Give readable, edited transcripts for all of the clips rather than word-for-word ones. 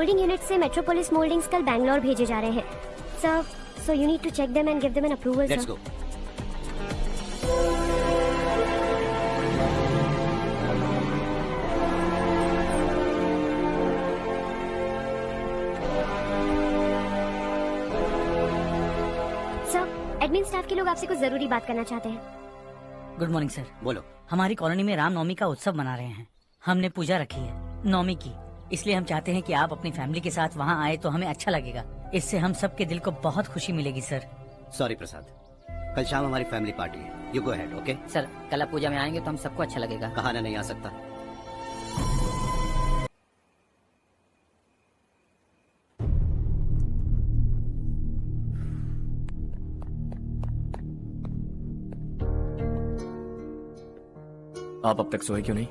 Moulding unit से Metropolis mouldings कल बैंगलोर भेजे जा रहे हैं sir, so you need to check them and give them an approval let's sir. Go. Sir, admin staff के लोग आपसे कुछ जरूरी बात करना चाहते हैं। Good morning sir. बोलो। हमारी कॉलोनी में रामनवमी का उत्सव मना रहे हैं। हमने पूजा रखी है नवमी की, इसलिए हम चाहते हैं कि आप अपनी फैमिली के साथ वहाँ आए तो हमें अच्छा लगेगा। इससे हम सबके दिल को बहुत खुशी मिलेगी सर। सॉरी प्रसाद, कल शाम हमारी फैमिली पार्टी है, you go ahead. Okay sir, कल आप पूजा में आएंगे तो हम सबको अच्छा लगेगा। कहाना नहीं आ सकता। आप अब तक सोए क्यों नहीं?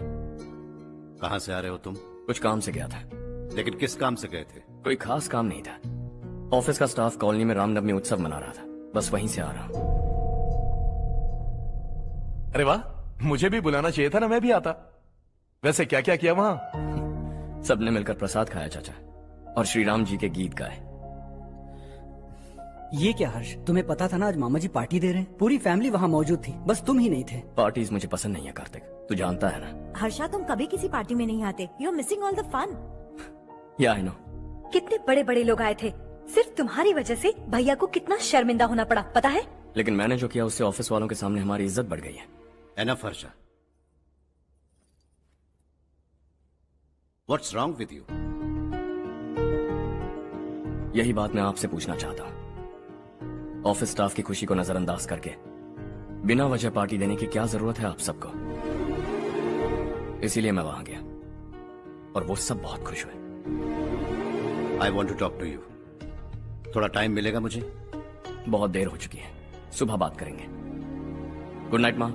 कहाँ से आ रहे हो तुम? कुछ काम से गया था। लेकिन किस काम से गए थे? कोई खास काम नहीं था। ऑफिस का स्टाफ कॉलोनी में रामनवमी उत्सव मना रहा था, बस वहीं से आ रहा हूँ। अरे वाह, मुझे भी बुलाना चाहिए था ना, मैं भी आता। वैसे क्या क्या किया वहाँ? सबने मिलकर प्रसाद खाया चाचा, और श्री राम जी के गीत गाए। ये क्या हर्ष, तुम्हें पता था ना आज मामा जी पार्टी दे रहे हैं? पूरी फैमिली वहाँ मौजूद थी, बस तुम ही नहीं थे। पार्टीज मुझे पसंद नहीं है कार्तिक, तू जानता है ना। हर्षा, तुम कभी किसी पार्टी में नहीं आते। You are missing all the fun. Yeah I no. कितने बड़े बड़े लोग आए थे, सिर्फ तुम्हारी वजह से भैया को कितना शर्मिंदा होना पड़ा, पता है? लेकिन मैंने जो किया उससे ऑफिस वालों के सामने हमारी इज्जत बढ़ गई है। Enough Harsha, what's wrong with you? यही बात मैं आपसे पूछना चाहता हूँ। ऑफिस स्टाफ की खुशी को नजरअंदाज करके बिना वजह पार्टी देने की क्या जरूरत है आप सबको? इसीलिए मैं वहां गया और वो सब बहुत खुश हुए। I want to talk to you. थोड़ा टाइम मिलेगा मुझे? बहुत देर हो चुकी है, सुबह बात करेंगे। गुड नाइट माँ।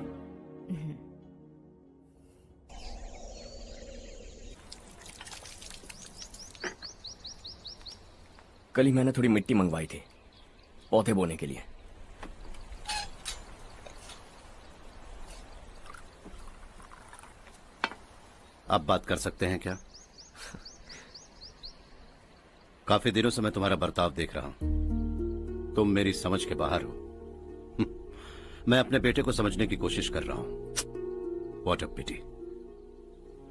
कल ही मैंने थोड़ी मिट्टी मंगवाई थी पौधे बोने के लिए। आप बात कर सकते हैं क्या? काफी दिनों से मैं तुम्हारा बर्ताव देख रहा हूं। तुम मेरी समझ के बाहर हो। मैं अपने बेटे को समझने की कोशिश कर रहा हूं। व्हाट अ पिटी।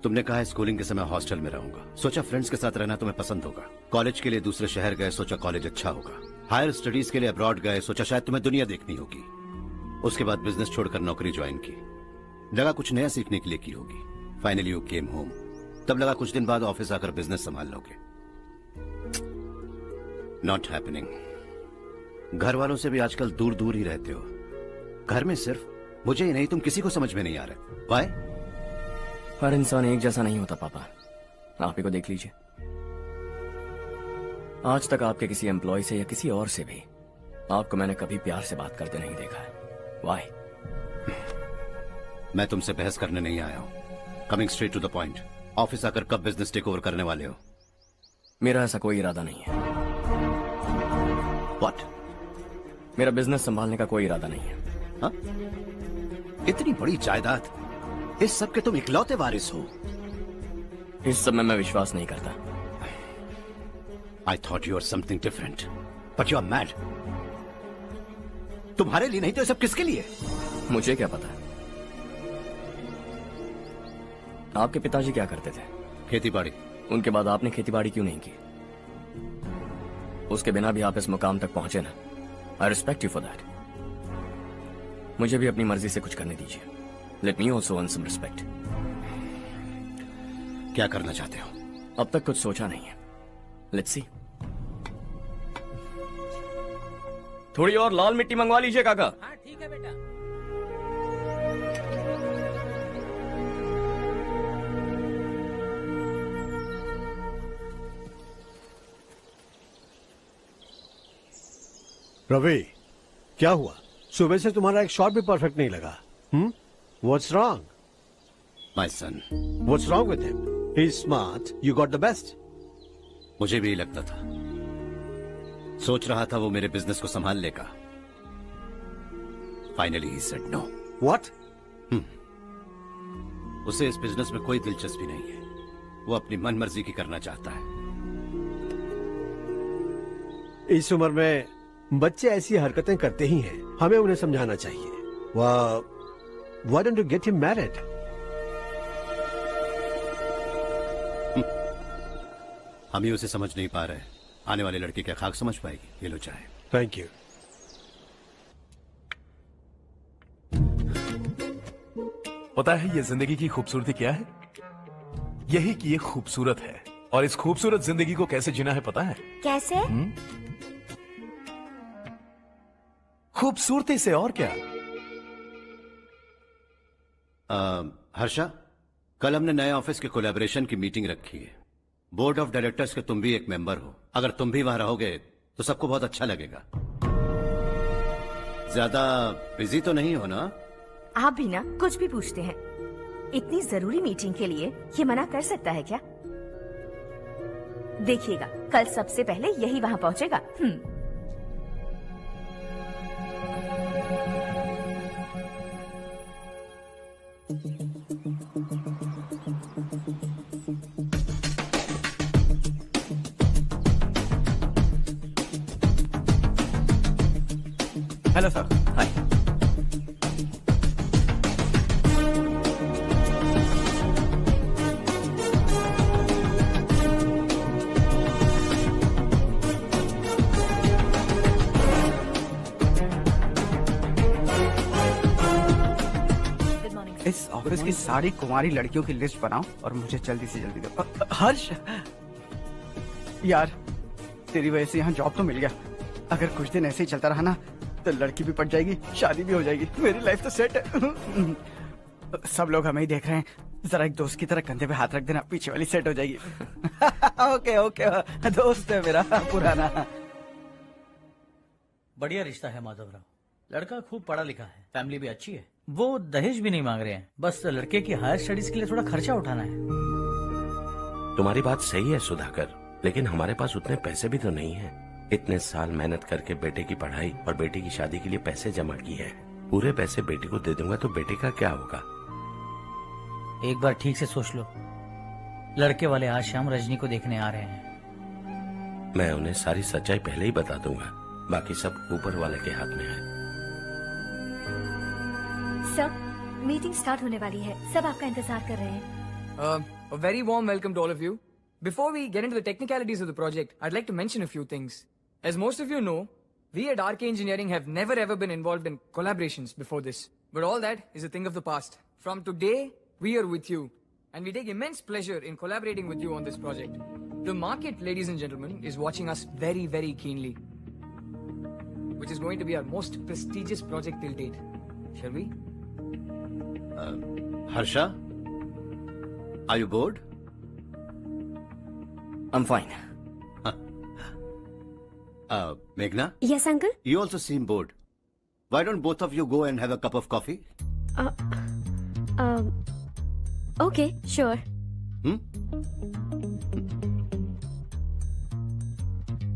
तुमने कहा स्कूलिंग के समय हॉस्टल में रहूंगा, सोचा फ्रेंड्स के साथ रहना तुम्हें पसंद होगा। कॉलेज के लिए दूसरे शहर गए, सोचा कॉलेज अच्छा होगा। हायर स्टडीज के लिए अब्रॉड गए, सोचा शायद तुम्हें दुनिया देखनी होगी। उसके बाद बिजनेस छोड़कर नौकरी ज्वाइन की, लगा कुछ नया सीखने के लिए की होगी। फाइनली यू केम होम, तब लगा कुछ दिन बाद ऑफिस आकर बिजनेस संभाल लोगे। Not happening. घर वालों से भी आजकल दूर दूर ही रहते हो। घर में सिर्फ मुझे ही नहीं, तुम किसी को समझ में नहीं आ रहे। वाई? हर इंसान एक जैसा नहीं होता पापा, आप ही को देख लीजिए। आज तक आपके किसी एम्प्लॉय से या किसी और से भी आपको मैंने कभी प्यार से बात करते नहीं देखा है। वाई? मैं तुमसे बहस करने नहीं आया हूं। Coming straight to the point, office आकर कब बिजनेस टेक ओवर करने वाले हो? मेरा ऐसा कोई इरादा नहीं है। व्हाट? मेरा बिजनेस संभालने का कोई इरादा नहीं है। हा? इतनी बड़ी जायदाद, इस सब के तुम इकलौते वारिस हो। इस सब में मैं विश्वास नहीं करता। I thought you were something different, but you are mad. तुम्हारे लिए नहीं तो ये सब किसके लिए? मुझे क्या पता। आपके पिताजी क्या करते थे? खेतीबाड़ी। उनके बाद आपने खेतीबाड़ी क्यों नहीं की? उसके बिना भी आप इस मुकाम तक पहुंचे ना। I respect you for that. मुझे भी अपनी मर्जी से कुछ करने दीजिए। Let me also earn some respect. क्या करना चाहते हो? अब तक कुछ सोचा नहीं है। Let's see. थोड़ी और लाल मिट्टी मंगवा लीजिए काका। हाँ ठीक है बेटा। रवि, क्या हुआ? सुबह से तुम्हारा एक शॉट भी परफेक्ट नहीं लगा। What's wrong? My son. What's wrong with him? He's smart. You got the best. मुझे भी लगता था, सोच रहा था वो मेरे बिजनेस को संभाल लेगा। Finally he said no. What? उसे इस बिजनेस में कोई दिलचस्पी नहीं है। वो अपनी मनमर्जी की करना चाहता है। इस उम्र में बच्चे ऐसी हरकतें करते ही हैं, हमें उन्हें समझाना चाहिए। Why don't you get him married? हम ही उसे समझ नहीं पा रहे, आने वाली लड़की क्या खाक समझ पाएगी? ये लो चाहे। Thank you. पता है ये जिंदगी की खूबसूरती क्या है? यही कि ये खूबसूरत है, और इस खूबसूरत जिंदगी को कैसे जीना है पता है? कैसे? खूबसूरती से, और क्या। हर्षा, कल हमने नए ऑफिस के कोलैबोरेशन की मीटिंग रखी है। बोर्ड ऑफ डायरेक्टर्स के तुम भी एक मेंबर हो। अगर तुम भी वहां रहोगे तो सबको बहुत अच्छा लगेगा। ज्यादा बिजी तो नहीं हो ना? आप भी ना कुछ भी पूछते हैं। इतनी जरूरी मीटिंग के लिए ये मना कर सकता है क्या? देखिएगा, कल सबसे पहले यही वहाँ पहुँचेगा। Hello sir. हाय। इस ऑफिस की सारी कुंवारी लड़कियों की लिस्ट बनाओ और मुझे जल्दी से जल्दी दो। हर्ष, यार तेरी वजह से यहाँ जॉब तो मिल गया। अगर कुछ दिन ऐसे ही चलता रहा ना तो लड़की भी पट जाएगी, शादी भी हो जाएगी, मेरी लाइफ तो सेट है। सब लोग हमें ही देख रहे हैं, जरा एक दोस्त की तरह कंधे पे हाथ रख देना, पीछे वाली सेट हो जाएगी। ओके ओके, दोस्त है मेरा पुराना। बढ़िया रिश्ता है माधवराव। लड़का खूब पढ़ा लिखा है, फैमिली भी अच्छी है। वो दहेज भी नहीं मांग रहे हैं, बस लड़के की हायर स्टडीज के लिए थोड़ा खर्चा उठाना है। तुम्हारी बात सही है सुधाकर, लेकिन हमारे पास उतने पैसे भी तो नहीं है। इतने साल मेहनत करके बेटे की पढ़ाई और बेटे की शादी के लिए पैसे जमा किए हैं। पूरे पैसे बेटे को दे दूंगा तो बेटे का क्या होगा? एक बार ठीक से सोच लो। लड़के वाले आज शाम रजनी को देखने आ रहे हैं। मैं उन्हें सारी सच्चाई पहले ही बता दूंगा, बाकी सब ऊपर वाले के हाथ में है। सर, मीटिंग स्टार्ट होने वाली है, सब आपका इंतजार कर रहे हैं। A very warm welcome to all of you. Before we get into the technicalities of the project, I'd like to mention a few things. As most of you know, we at RK Engineering have never ever been involved in collaborations before this. But all that is a thing of the past. From today, we are with you. And we take immense pleasure in collaborating with you on this project. The market, ladies and gentlemen, is watching us very, very keenly. Which is going to be our most prestigious project till date. Shall we? Harsha, are you bored? I'm fine. Meghna? Yes, uncle? You also seem bored. Why don't both of you go and have a cup of coffee? Okay, sure.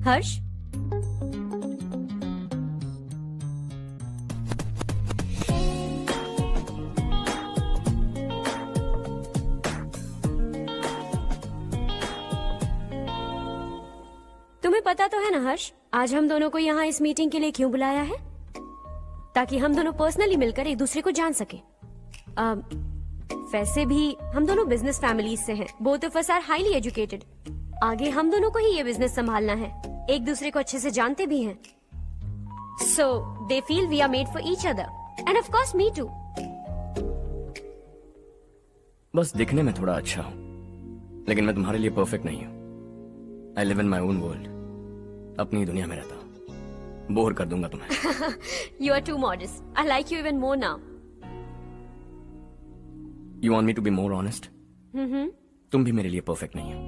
Harsh? तुम्हें पता तो है ना हर्ष, आज हम दोनों को यहाँ इस मीटिंग के लिए क्यों बुलाया है? ताकि हम दोनों पर्सनली मिलकर एक दूसरे को जान सके। वैसे भी हम दोनों बिजनेस फैमिलीज से हैं। Both of us are highly educated. आगे हम दोनों को ही ये बिजनेस संभालना है, एक दूसरे को अच्छे से जानते भी हैं। So they feel we are made for each other and of course me too. बस दिखने में थोड़ा अच्छा हूँ, लेकिन मैं तुम्हारे लिए परफेक्ट नहीं हूँ। I live in my own world, अपनी दुनिया में रहता हूँ। बोर कर दूंगा तुम्हें। You are too modest. I like you even more now. You want me to be more honest? तुम भी मेरे लिए परफेक्ट नहीं हो।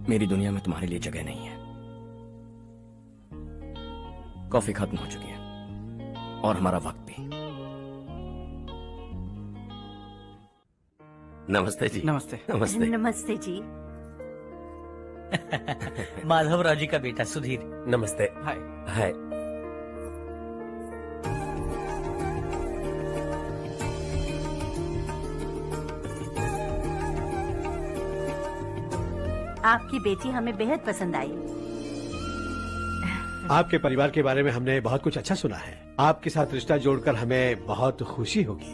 मेरी दुनिया में तुम्हारे लिए जगह नहीं है। कॉफी खत्म हो चुकी है और हमारा वक्त भी। नमस्ते जी। नमस्ते। नमस्ते। नमस्ते जी। माधवराव जी का बेटा सुधीर। नमस्ते। हाय। हाय। आपकी बेटी हमें बेहद पसंद आई। आपके परिवार के बारे में हमने बहुत कुछ अच्छा सुना है। आपके साथ रिश्ता जोड़कर हमें बहुत खुशी होगी।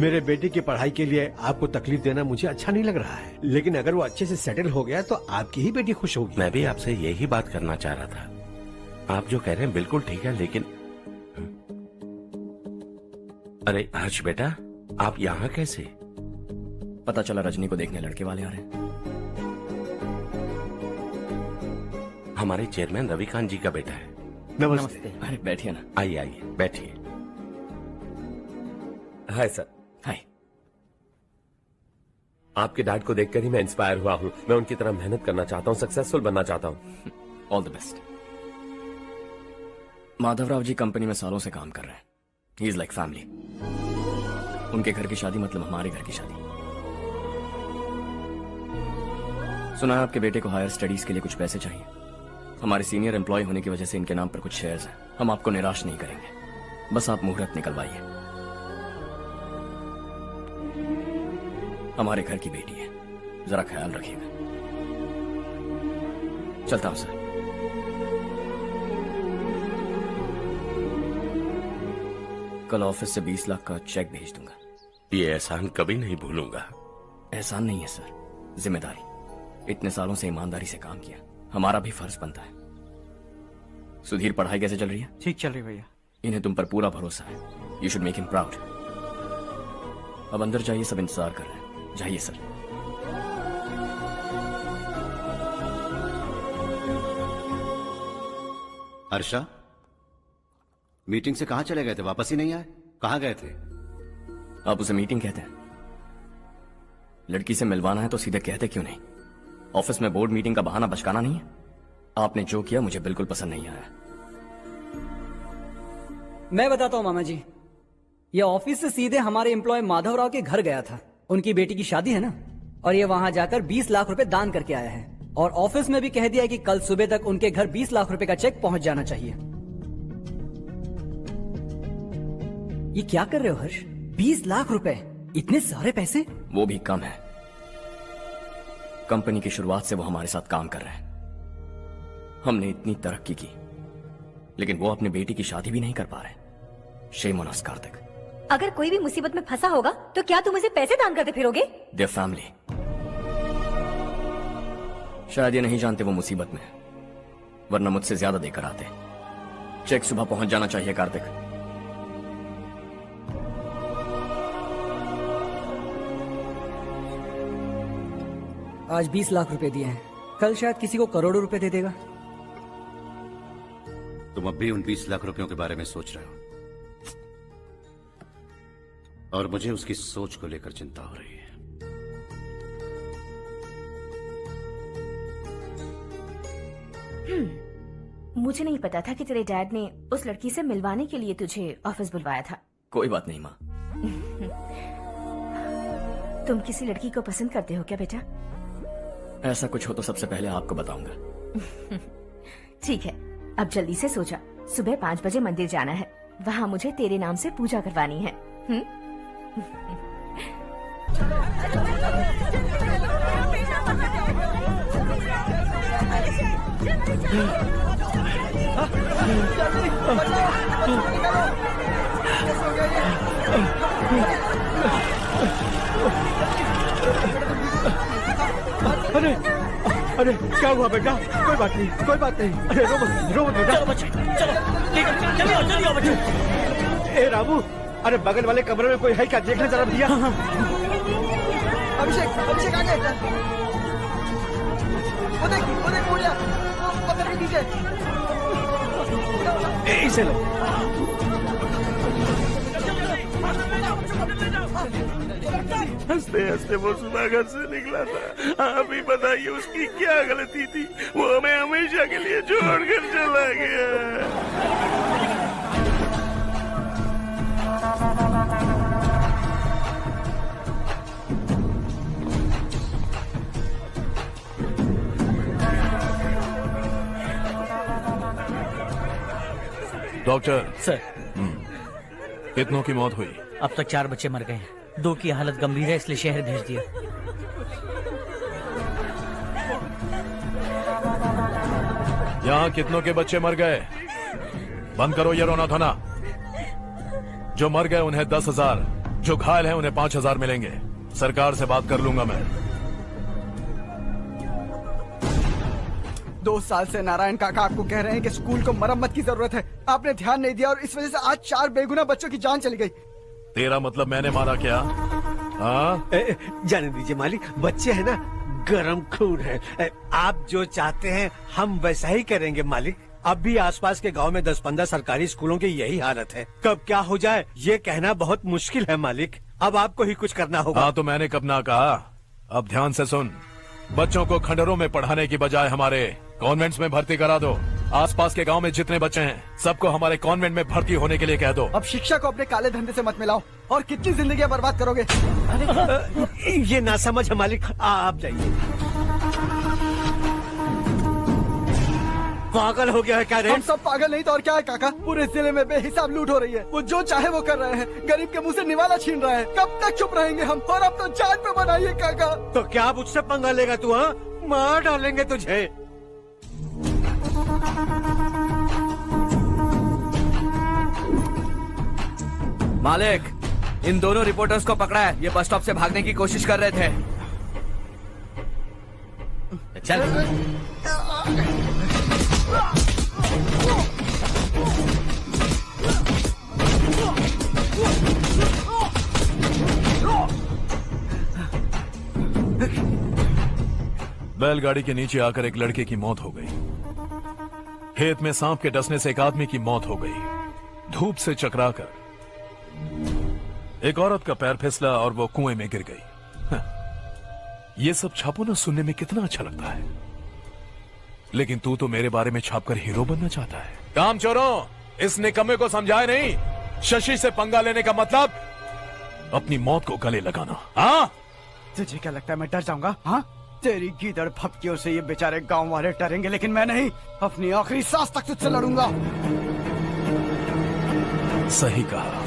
मेरे बेटे की पढ़ाई के लिए आपको तकलीफ देना मुझे अच्छा नहीं लग रहा है, लेकिन अगर वो अच्छे से सेटल हो गया तो आपकी ही बेटी खुश होगी। मैं भी आपसे यही बात करना चाह रहा था। आप जो कह रहे हैं बिल्कुल ठीक है, लेकिन अरे हर्ष बेटा, आप यहाँ कैसे? पता चला रजनी को देखने लड़के वाले आ रहे हैं। हमारे चेयरमैन रविकांत जी का बेटा है। नमस्ते। अरे बैठिए ना। आइए आइए बैठिए। Hi sir. हाय। आपके डैड को देखकर ही मैं इंस्पायर हुआ हूँ। मैं उनकी तरह मेहनत करना चाहता हूँ, सक्सेसफुल बनना चाहता हूँ। All the best. Madhavrao ji company में सालों से काम कर रहे हैं। He is like family. उनके घर की शादी मतलब हमारे घर की शादी। सुना है आपके बेटे को हायर स्टडीज के लिए कुछ पैसे चाहिए। हमारे सीनियर एम्प्लॉय होने की वजह से इनके नाम पर कुछ शेयर्स हैं। हम आपको निराश नहीं करेंगे, बस आप मुहूर्त निकलवाइए। हमारे घर की बेटी है, जरा ख्याल रखिएगा। चलता हूं सर। कल ऑफिस से 20 लाख का चेक भेज दूंगा। ये एहसान कभी नहीं भूलूंगा। एहसान नहीं है सर, जिम्मेदारी। इतने सालों से ईमानदारी से काम किया, हमारा भी फर्ज बनता है। सुधीर, पढ़ाई कैसे चल रही है? ठीक चल रही भैया। इन्हें तुम पर पूरा भरोसा है। You should make him proud. अब अंदर जाइए, सब इंतजार कर रहे हैं। जाइए सर। हर्षा, मीटिंग से कहां चले गए थे? वापस ही नहीं आए? कहां गए थे? आप उसे मीटिंग कहते हैं? लड़की से मिलवाना है तो सीधे कहते क्यों नहीं? ऑफिस में बोर्ड मीटिंग का बहाना बचकाना नहीं है। आपने जो किया मुझे बिल्कुल पसंद नहीं आया। मैं बताता हूँ मामा जी, ये ऑफिस से सीधे हमारे एम्प्लॉय माधवराव के घर गया था। उनकी बेटी की शादी है ना, और ये वहां जाकर 20 लाख रुपए दान करके आया है। और ऑफिस में भी कह दिया कि कल सुबह तक उनके घर 20 लाख रुपए का चेक पहुंच जाना चाहिए। ये क्या कर रहे हो हर्ष? 20 लाख रुपए, इतने सारे पैसे? वो भी कम है। कंपनी की शुरुआत से वो हमारे साथ काम कर रहे हैं। हमने इतनी तरक्की की, लेकिन वो अपनी बेटी की शादी भी नहीं कर पा रहे। Shame on us Kartik. अगर कोई भी मुसीबत में फंसा होगा तो क्या तुम उसे पैसे दान करते फिरोगे? Their family. शायद ये नहीं जानते वो मुसीबत में, वरना मुझसे ज्यादा देकर आते। चेक सुबह पहुंच जाना चाहिए कार्तिक। आज 20 लाख रुपए दिए हैं, कल शायद किसी को करोड़ों रुपए दे देगा। तुम अब भी उन 20 लाख रुपयों के बारे में सोच रहे हो, और मुझे उसकी सोच को लेकर चिंता हो रही है। मुझे नहीं पता था कि तेरे डैड ने उस लड़की से मिलवाने के लिए तुझे ऑफिस बुलवाया था। कोई बात नहीं माँ। तुम किसी लड़की को पसंद करते हो क्या बेटा? ऐसा कुछ हो तो सबसे पहले आपको बताऊंगा। ठीक है, अब जल्दी से सो जा। सुबह 5 बजे मंदिर जाना है, वहाँ मुझे तेरे नाम से पूजा करवानी है। अरे अरे क्या हुआ बेटा? कोई बात नहीं, कोई बात नहीं। अरे रो मत बेटा। चलो बच्चे, चलो जल्दी आओ बच्चे। ए रामू, अरे बगल वाले कमरे में कोई है क्या? देखना जरा भैया। अभिषेक, अभिषेक आ गए। वो देख पूजा, वो पत्थर के नीचे। इसे लो। हंसते हंसते वो सुबह घर से निकला था। आप ही बताइए उसकी क्या गलती थी? वो हमें हमेशा के लिए छोड़कर चला गया। डॉक्टर सर, कितनों की मौत हुई? अब तक 4 बच्चे मर गए हैं, 2 की हालत गंभीर है, इसलिए शहर भेज दिया। यहाँ कितनों के बच्चे मर गए? बंद करो ये रोना धोना। जो मर गए उन्हें 10,000, जो घायल हैं उन्हें 5,000 मिलेंगे। सरकार से बात कर लूंगा मैं। 2 साल से नारायण काका आपको कह रहे हैं कि स्कूल को मरम्मत की जरूरत है। आपने ध्यान नहीं दिया और इस वजह से आज 4 बेगुनाह बच्चों की जान चली गई। तेरा मतलब मैंने मारा क्या? हाँ? जाने दीजिए मालिक, बच्चे हैं ना, गरम खून है। आप जो चाहते हैं हम वैसा ही करेंगे मालिक। अब भी आसपास के गांव में 10-15 सरकारी स्कूलों की यही हालत है। कब क्या हो जाए ये कहना बहुत मुश्किल है मालिक। अब आपको ही कुछ करना होगा। हाँ तो मैंने कब ना कहा। अब ध्यान से सुन, बच्चों को खंडरों में पढ़ाने की बजाय हमारे कॉन्वेंट्स में भर्ती करा दो। आसपास के गांव में जितने बच्चे हैं सबको हमारे कॉन्वेंट में भर्ती होने के लिए कह दो। अब शिक्षा को अपने काले धंधे से मत मिलाओ। और कितनी जिंदगियां बर्बाद करोगे? ये ना समझ है मालिक, आप जाइए। पागल हो गया है क्या रे? हम सब पागल नहीं तो और क्या है काका। पूरे जिले में बेहिसाब लूट हो रही है। वो जो चाहे वो कर रहे हैं। गरीब के मुंह से निवाला छीन रहा है। कब तक चुप रहेंगे हम? और अब तो जान पे बनाइए काका। तो क्या मुझसे पंगा लेगा तू? हाँ, मार डालेंगे तुझे। मालिक, इन दोनों रिपोर्टर्स को पकड़ा है। ये बस स्टॉप से भागने की कोशिश कर रहे थे। चल। बैलगाड़ी के नीचे आकर एक लड़के की मौत हो गई। खेत में सांप के डसने से एक आदमी की मौत हो गई। धूप से चकराकर एक औरत का पैर फिसला और वो कुएं में गिर गई। ये सब छापो ना, सुनने में कितना अच्छा लगता है। लेकिन तू तो मेरे बारे में छापकर हीरो बनना चाहता है। काम चोरों, इस निकम्मे को समझाए नहीं। शशि से पंगा लेने का मतलब अपनी मौत को गले लगाना। हाँ, तुझे क्या लगता है मैं डर जाऊंगा? हाँ, तेरी गीदड़ फपकियों से ये बेचारे गांव वाले डरेंगे, लेकिन मैं नहीं। अपनी आखिरी सांस तक तुझसे लड़ूंगा। सही कहा।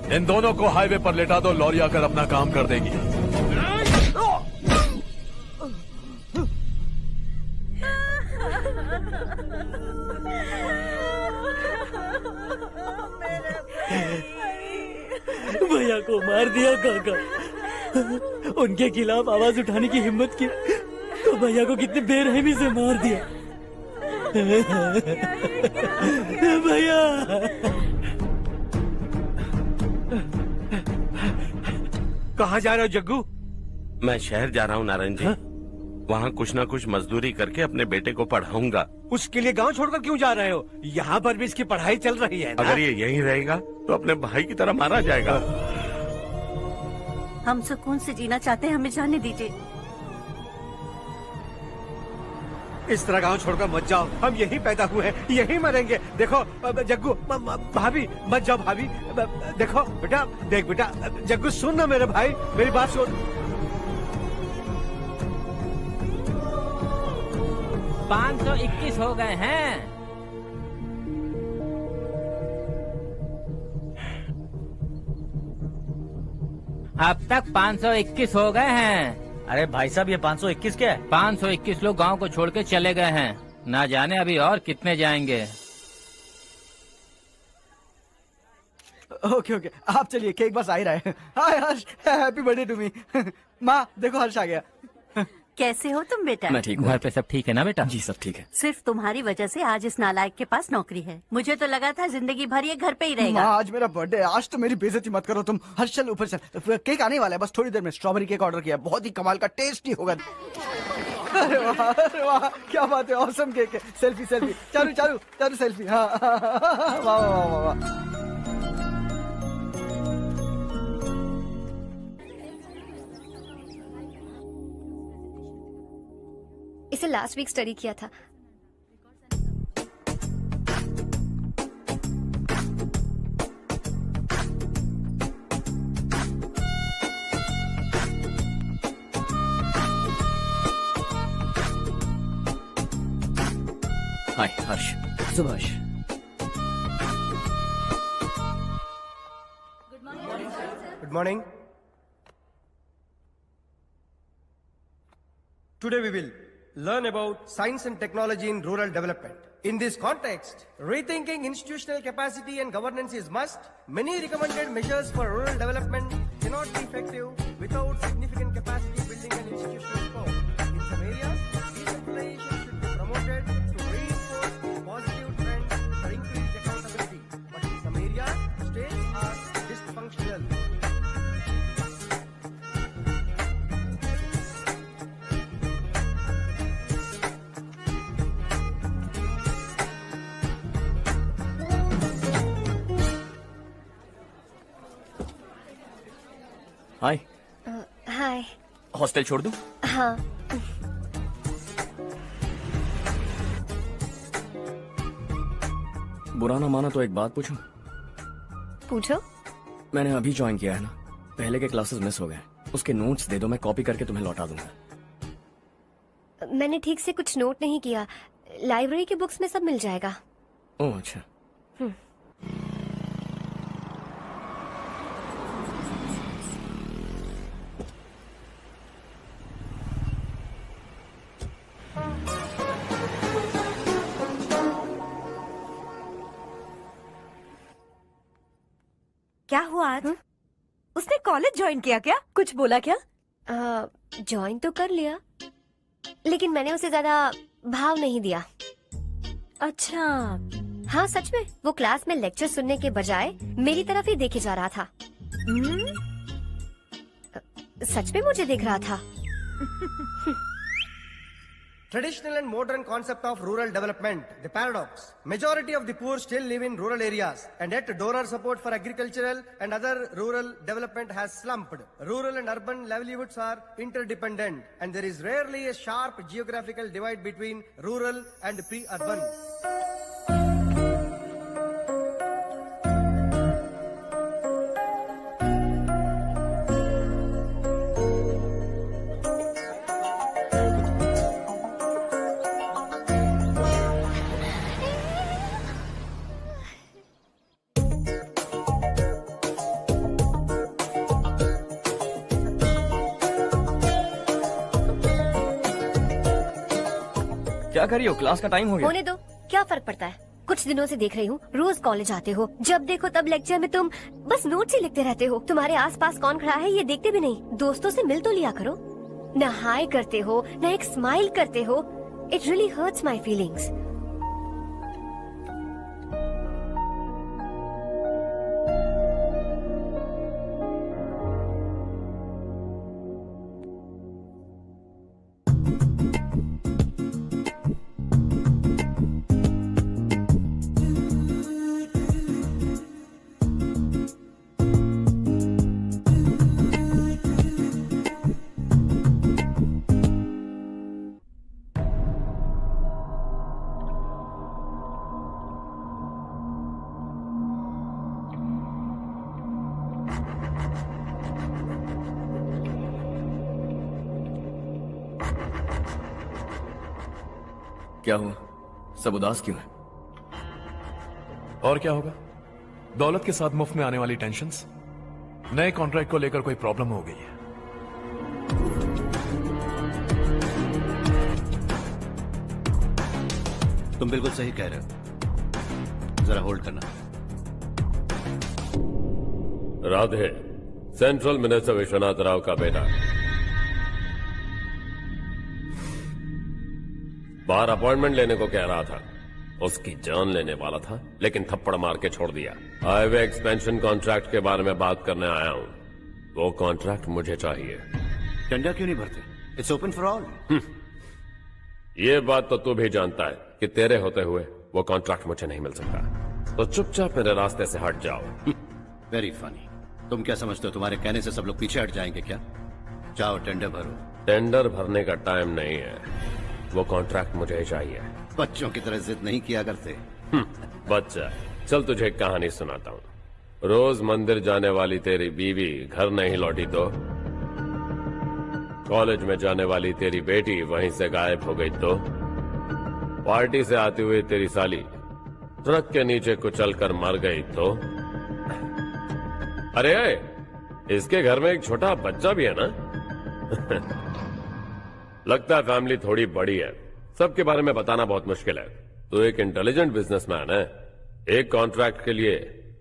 इन दोनों को हाईवे पर लेटा दो। लॉरी आकर अपना काम कर देगी। भैया को मार दिया काका। उनके खिलाफ आवाज उठाने की हिम्मत की तो भैया को कितने बेरहमी से मार दिया। भैया कहाँ जा रहे हो जग्गू? मैं शहर जा रहा हूँ नारायण जी। वहाँ कुछ ना कुछ मजदूरी करके अपने बेटे को पढ़ाऊंगा। उसके लिए गांव छोड़कर क्यों जा रहे हो? यहाँ पर भी इसकी पढ़ाई चल रही है ना? अगर ये यहीं रहेगा तो अपने भाई की तरह मारा जाएगा। हम सुकून से जीना चाहते हैं, हमें जाने दीजिए। इस तरह गांव छोड़कर मत जाओ। हम यहीं पैदा हुए हैं, यहीं मरेंगे। देखो जग्गू, भाभी मत जाओ। भाभी देखो बेटा, देख बेटा, जग्गू सुन ना मेरे भाई, मेरी बात सुन। 521 हो गए हैं। अब तक 521 हो गए हैं। अरे भाई साहब, ये 521 क्या है? 521 लोग गांव को छोड़ के चले गए हैं। ना जाने अभी और कितने जाएंगे। ओके ओके, आप चलिए, केक बस आ ही रहा है। हाय हर्ष, हैप्पी बर्थडे टू मी। माँ देखो, हर्ष आ गया। कैसे हो तुम बेटा? मैं ठीक हूँ। घर पे सब ठीक है ना बेटा? जी सब ठीक है। सिर्फ तुम्हारी वजह से आज इस नालायक के पास नौकरी है। मुझे तो लगा था जिंदगी भर ये घर पे ही रहेगा। माँ आज मेरा बर्थडे, आज तो मेरी बेइज्जती मत करो तुम। हर्ष चल ऊपर चल, केक आने वाला है बस थोड़ी देर में। स्ट्रॉबेरी केक ऑर्डर किया, बहुत ही कमाल का टेस्टी होगा। अरे वाह, क्या बात है, ऑसम केक है। Selfie selfie, Charu Charu Charu selfie. हाँ वाह वाह वाह वाह। इसे लास्ट वीक स्टडी किया था। Hi Harsh. Subhash. Good morning. Today we will learn about science and technology in rural development. In this context, rethinking institutional capacity and governance is must. Many recommended measures for rural development cannot be effective without significant capacity building and institutional support. In some areas, decentralization should be promoted to reinforce positive trends for increased accountability. But in some areas, states are dysfunctional. Hi. Hi. Hostel छोड़ दूं? हाँ। बुरा ना माना तो एक बात पूछूं? पूछो। मैंने अभी ज्वाइन किया है ना, पहले के क्लासेस मिस हो गए। उसके नोट्स दे दो, मैं कॉपी करके तुम्हें लौटा दूंगा। मैंने ठीक से कुछ नोट नहीं किया। लाइब्रेरी के बुक्स में सब मिल जाएगा। ओह अच्छा। क्या हुआ आज? उसने कॉलेज ज्वाइन किया क्या? कुछ बोला क्या? ज्वाइन तो कर लिया, लेकिन मैंने उसे ज्यादा भाव नहीं दिया। अच्छा। हाँ सच में, वो क्लास में लेक्चर सुनने के बजाय मेरी तरफ ही देखे जा रहा था। सच में मुझे देख रहा था। Traditional and modern concept of rural development, the paradox. Majority of the poor still live in rural areas, and yet donor support for agricultural and other rural development has slumped. Rural and urban livelihoods are interdependent, and there is rarely a sharp geographical divide between rural and pre-urban. क्या कर रही हो? Class का time हो गया। होने दो, क्या फर्क पड़ता है? कुछ दिनों से देख रही हूँ, रोज कॉलेज आते हो, जब देखो तब लेक्चर में तुम बस नोट्स ही लिखते रहते हो। तुम्हारे आसपास कौन खड़ा है ये देखते भी नहीं। दोस्तों से मिल तो लिया करो। न हाय करते हो, न एक स्माइल करते हो। It really hurts my feelings. क्या हुआ? सब उदास क्यों है? और क्या होगा? दौलत के साथ मुफ्त में आने वाली टेंशन्स। नए कॉन्ट्रैक्ट को लेकर कोई प्रॉब्लम हो गई है। तुम बिल्कुल सही कह रहे हो। जरा होल्ड करना। राधे, सेंट्रल मिनिस्टर विश्वनाथ राव का बेटा। बाहर अपॉइंटमेंट लेने को कह रहा था। उसकी जान लेने वाला था, लेकिन थप्पड़ मार के छोड़ दिया। हाईवे एक्सपेंशन कॉन्ट्रैक्ट के बारे में बात करने आया हूं। वो कॉन्ट्रैक्ट मुझे चाहिए। टेंडर क्यों नहीं भरते? It's open for all. ये बात तो तू भी जानता है कि तेरे होते हुए वो कॉन्ट्रैक्ट मुझे नहीं मिल सकता। तो चुपचाप मेरे रास्ते से हट जाओ। Very funny. तुम क्या समझते हो तुम्हारे कहने से सब लोग पीछे हट जाएंगे क्या? जाओ टेंडर भरो। टेंडर भरने का टाइम नहीं है। वो कॉन्ट्रैक्ट मुझे चाहिए। बच्चों की तरह जिद नहीं किया करते। बच्चा, चल तुझे एक कहानी सुनाता हूँ। रोज मंदिर जाने वाली तेरी बीवी घर नहीं लौटी तो, कॉलेज में जाने वाली तेरी बेटी वहीं से गायब हो गई तो, पार्टी से आती हुई तेरी साली ट्रक के नीचे कुचलकर मर गई तो। अरे इसके घर में एक छोटा बच्चा भी है ना। लगता है फैमिली थोड़ी बड़ी है, सबके बारे में बताना बहुत मुश्किल है। तो एक इंटेलिजेंट बिजनेसमैन है, एक कॉन्ट्रैक्ट के लिए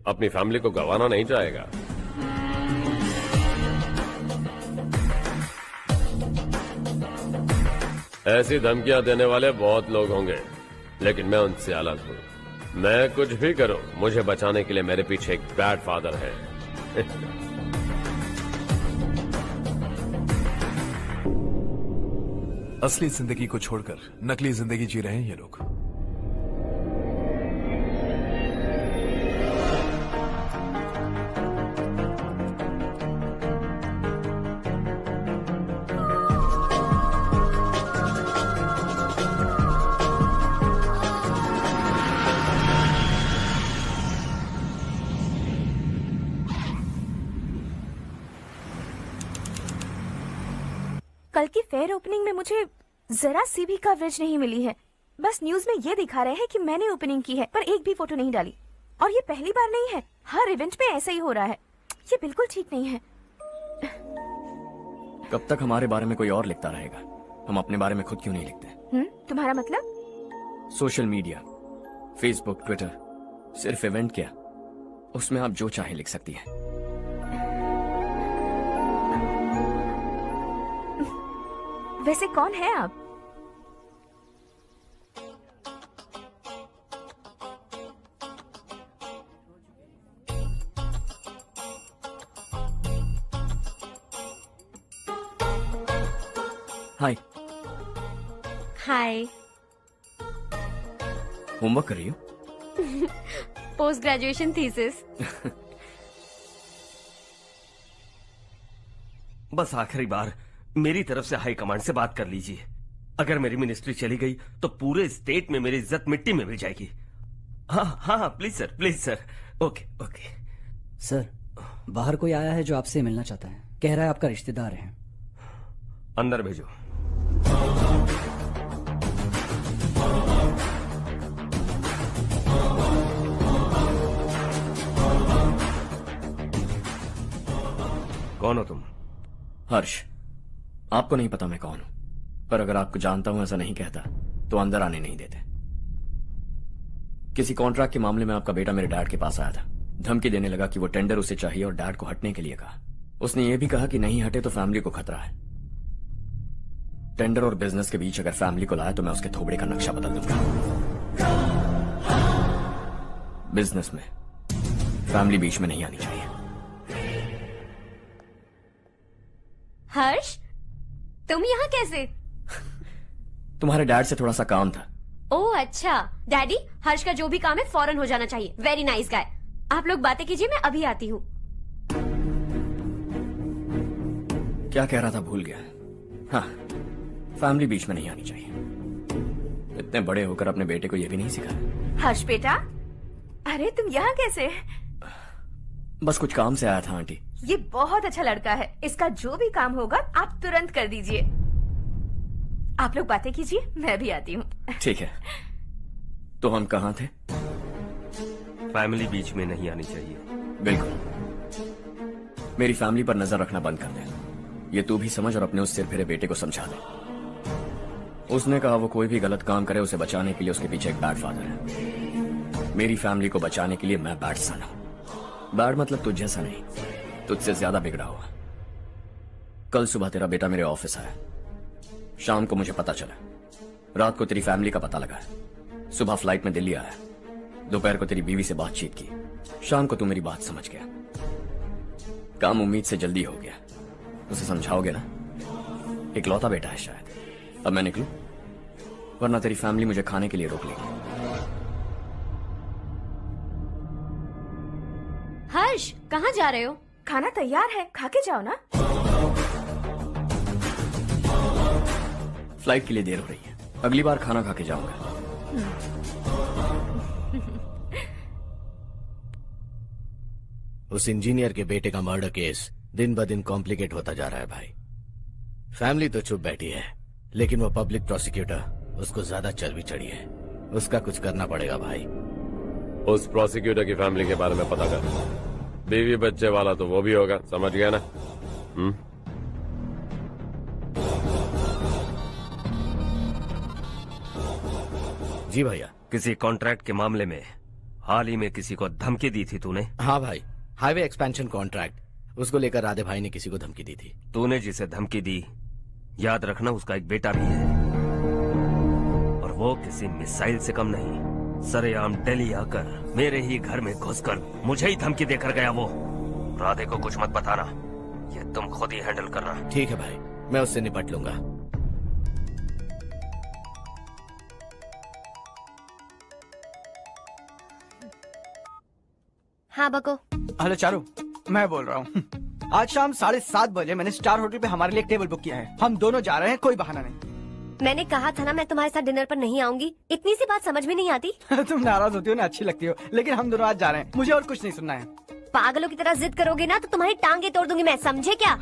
अपनी फैमिली को गंवाना नहीं चाहेगा। ऐसी धमकियां देने वाले बहुत लोग होंगे, लेकिन मैं उनसे अलग हूं। मैं कुछ भी करूं, मुझे बचाने के लिए मेरे पीछे एक बैड फादर है। असली जिंदगी को छोड़कर नकली जिंदगी जी रहे हैं ये लोग। कल की फेयर ओपनिंग में मुझे जरा सी भी कवरेज नहीं मिली है। बस न्यूज में ये दिखा रहे हैं कि मैंने ओपनिंग की है, पर एक भी फोटो नहीं डाली। और ये पहली बार नहीं है, हर इवेंट में ऐसा ही हो रहा है। ये बिल्कुल ठीक नहीं है। कब तक हमारे बारे में कोई और लिखता रहेगा? हम अपने बारे में खुद क्यों नहीं लिखते? तुम्हारा मतलब? सोशल मीडिया, फेसबुक, ट्विटर, सिर्फ इवेंट क्या, उसमें आप जो चाहे लिख सकती है। वैसे कौन है आप? हाय। हाय। होमवर्क कर रही हो? Post graduation thesis. बस आखिरी बार मेरी तरफ से हाई कमांड से बात कर लीजिए। अगर मेरी मिनिस्ट्री चली गई तो पूरे स्टेट में मेरी इज्जत मिट्टी में मिल जाएगी। हाँ हाँ please sir, please sir. Okay okay sir, बाहर कोई आया है जो आपसे मिलना चाहता है। कह रहा है आपका रिश्तेदार है। अंदर भेजो। कौन हो तुम? हर्ष। आपको नहीं पता मैं कौन हूं, पर अगर आपको जानता हूं ऐसा नहीं कहता तो अंदर आने नहीं देते। किसी कॉन्ट्रैक्ट के मामले में आपका बेटा मेरे डैड के पास आया था। धमकी देने लगा कि वो टेंडर उसे चाहिए और डैड को हटने के लिए कहा। उसने ये भी कहा कि नहीं हटे तो फैमिली को खतरा है। टेंडर और बिजनेस के बीच अगर फैमिली को लाया तो मैं उसके थोबड़े का नक्शा बदल दूंगा। बिजनेस में फैमिली बीच में नहीं आनी चाहिए। हर्ष, तुम यहाँ कैसे? तुम्हारे डैड से थोड़ा सा काम था। ओह अच्छा। डैडी, हर्ष का जो भी काम है फौरन हो जाना चाहिए। Very nice guy. आप लोग बातें कीजिए, मैं अभी आती हूँ। क्या कह रहा था भूल गया। हाँ, फैमिली बीच में नहीं आनी चाहिए। इतने बड़े होकर अपने बेटे को यह भी नहीं सिखाया। हर्ष बेटा, अरे तुम यहाँ कैसे? बस कुछ काम से आया था आंटी। ये बहुत अच्छा लड़का है। इसका जो भी काम होगा आप तुरंत कर दीजिए। आप लोग बातें कीजिए, मैं भी आती हूँ। ठीक है। तो हम कहाँ थे? फैमिली बीच में नहीं आनी चाहिए। बिल्कुल। मेरी फैमिली पर नजर रखना बंद कर दे। ये तू भी समझ और अपने उस सिर फिरे बेटे को समझा दे। उसने कहा वो कोई भी गलत काम करे उसे बचाने के लिए उसके पीछे एक बैड फादर है। मेरी फैमिली को बचाने के लिए मैं बैड सन हूं। बैड मतलब तुझ जैसा नहीं, तुझसे ज्यादा बिगड़ा हुआ। कल सुबह तेरा बेटा मेरे ऑफिस आया। शाम को मुझे पता चला। रात को तेरी फैमिली का पता लगा। सुबह फ्लाइट में दिल्ली आया। दोपहर को तेरी बीवी से बातचीत की। शाम को तू मेरी बात समझ गया। काम उम्मीद से जल्दी हो गया। उसे समझाओगे ना? इकलौता बेटा है शायद। अब मैं निकलूं, वरना तेरी फैमिली मुझे खाने के लिए रोक लेगी। हर्ष, कहाँ जा रहे हो? खाना तैयार है, खा के जाओ ना। फ्लाइट के लिए देर हो रही है। अगली बार खाना खा के जाऊंगा। उस इंजीनियर के बेटे का मर्डर केस दिन ब दिन कॉम्प्लिकेट होता जा रहा है भाई। फैमिली तो चुप बैठी है, लेकिन वो पब्लिक प्रोसिक्यूटर उसको ज्यादा चर्बी चढ़ी है। उसका कुछ करना पड़ेगा भाई। उस प्रोसिक्यूटर की फैमिली के बारे में पता कर। बीवी बच्चे वाला तो वो भी होगा, समझ गया ना? जी भैया। किसी कॉन्ट्रैक्ट के मामले में हाल ही में किसी को धमकी दी थी तूने? हाँ भाई, हाईवे एक्सपेंशन कॉन्ट्रैक्ट, उसको लेकर राधे भाई ने किसी को धमकी दी थी। तूने जिसे धमकी दी, याद रखना उसका एक बेटा भी है, और वो किसी मिसाइल से कम नहीं। सरेआम दिल्ली आकर मेरे ही घर में घुसकर मुझे ही धमकी देकर गया वो। राधे को कुछ मत बताना, ये तुम खुद ही हैंडल करना। ठीक है भाई, मैं उससे निपट लूंगा। हाँ बको। हेलो चारू, मैं बोल रहा हूँ। आज शाम 7:30 बजे मैंने स्टार होटल पे हमारे लिए एक टेबल बुक किया है। हम दोनों जा रहे हैं, कोई बहाना नहीं। मैंने कहा था ना मैं तुम्हारे साथ डिनर पर नहीं आऊंगी। इतनी सी बात समझ में नहीं आती? तुम नाराज होती हो ना, अच्छी लगती हो, लेकिन हम दोनों आज जा रहे हैं। मुझे और कुछ नहीं सुनना है। पागलों की तरह जिद करोगे ना तो तुम्हारी टांगे तोड़ दूंगी मैं, समझे क्या?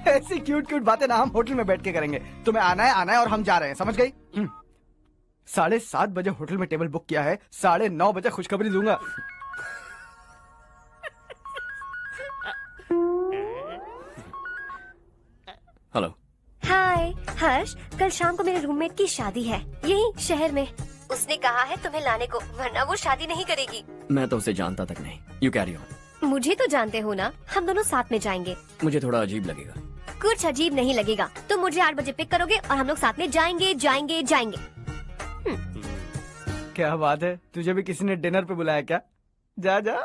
ऐसी क्यूट क्यूट बातें ना हम होटल में बैठ के करेंगे। तुम्हें आना है और हम जा रहे हैं, समझ गई? 7:30 बजे होटल में टेबल बुक किया है, 9:30 बजे खुशखबरी दूंगा। हेलो। हाय हर्ष, कल शाम को मेरे रूममेट की शादी है यही शहर में। उसने कहा है तुम्हें लाने को, वरना वो शादी नहीं करेगी। मैं तो उसे जानता तक नहीं। You carry on. मुझे तो जानते हो ना, हम दोनों साथ में जाएंगे। मुझे थोड़ा अजीब लगेगा। कुछ अजीब नहीं लगेगा। तुम मुझे 8 बजे पिक करोगे और हम लोग साथ में जाएंगे जाएंगे जाएंगे। क्या बात है, तुझे भी किसी ने डिनर पे बुलाया क्या? जा जा।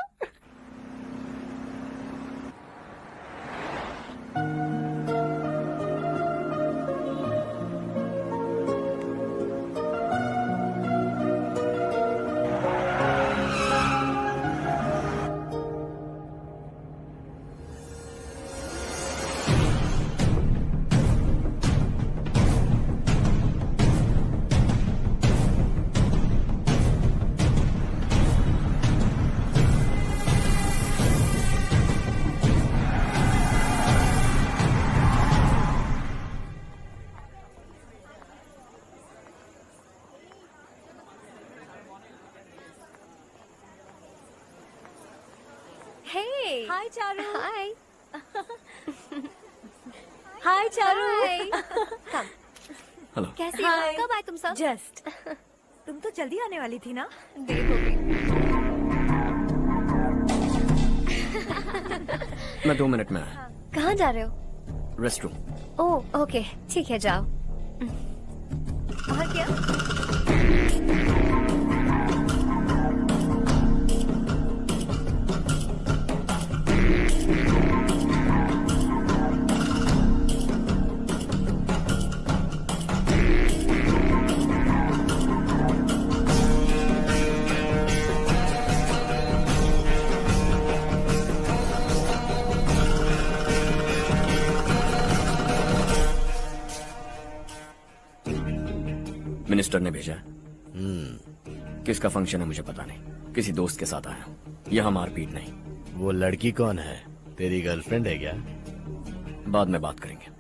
Hey. हाय चारू। Hi. हाय चारू। Come. हेलो। कैसी हो? कब आए तुम सब? जस्ट। तुम तो जल्दी आने वाली थी ना? देर हो गई। मैं 2 मिनट में आया। कहाँ जा रहे हो? Rest room. ओह ओके, ठीक है जाओ। और क्या? मिनिस्टर ने भेजा। किसका फंक्शन है मुझे पता नहीं, किसी दोस्त के साथ आया हूँ। यहाँ मारपीट नहीं। वो लड़की कौन है? तेरी गर्लफ्रेंड है क्या? बाद में बात करेंगे,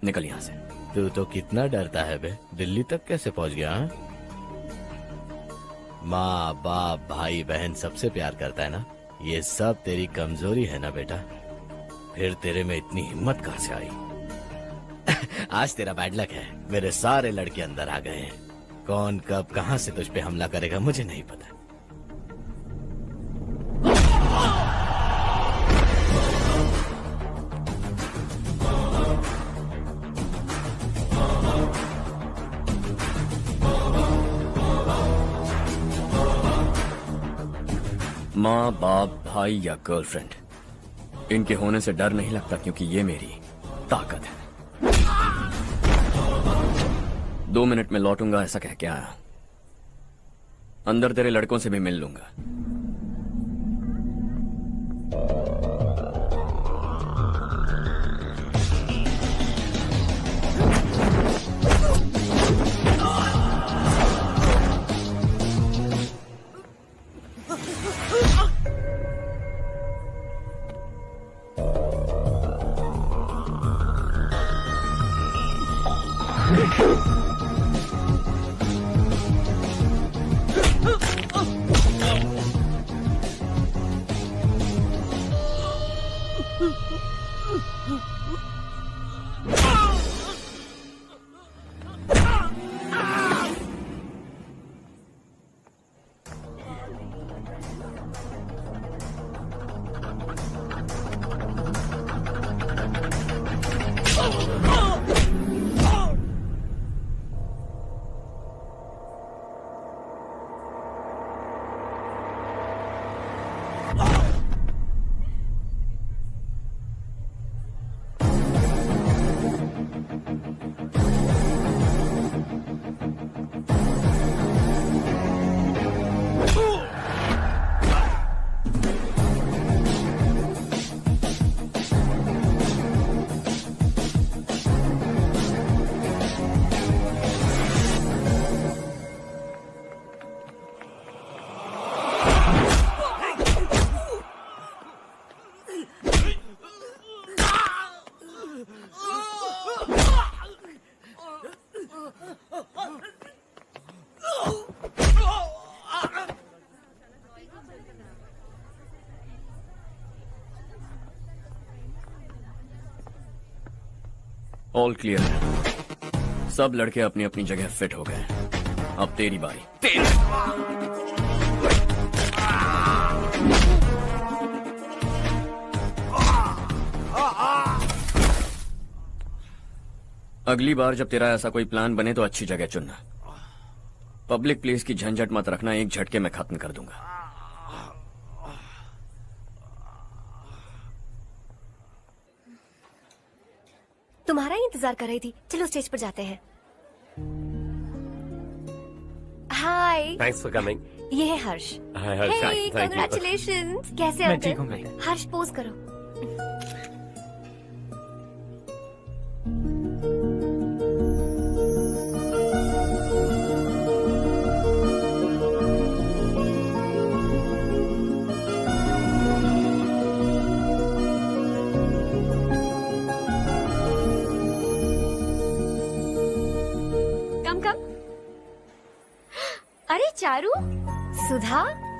निकल यहाँ से। तू तो कितना डरता है बे, दिल्ली तक कैसे पहुँच गया? हाँ? माँ बाप भाई बहन सबसे प्यार करता है ना, ये सब तेरी कमजोरी है ना बेटा। फिर तेरे में इतनी हिम्मत कहाँ से आई? आज तेरा बैड लक है, मेरे सारे लड़के अंदर आ गए हैं। कौन कब कहां से तुझ पे हमला करेगा मुझे नहीं पता। माँ बाप भाई या गर्लफ्रेंड, इनके होने से डर नहीं लगता, क्योंकि ये मेरी ताकत है। 2 मिनट में लौटूंगा ऐसा कह के आया। अंदर तेरे लड़कों से भी मिल लूंगा। ऑल क्लियर है। सब लड़के अपनी अपनी जगह फिट हो गए। अब तेरी बारी। अगली बार जब तेरा ऐसा कोई प्लान बने तो अच्छी जगह चुनना। पब्लिक प्लेस की झंझट मत रखना, एक झटके में खत्म कर दूंगा। तुम्हारा ही इंतजार कर रही थी। चलो स्टेज पर जाते हैं। हाय। Thanks for coming. ये है हर्ष। हाय हर्ष। हे, कांग्रेचुलेशंस। कैसे मैं अंकल? ठीक हूँ बेटा। हर्ष पोज करो। अरे चारू। सुधा।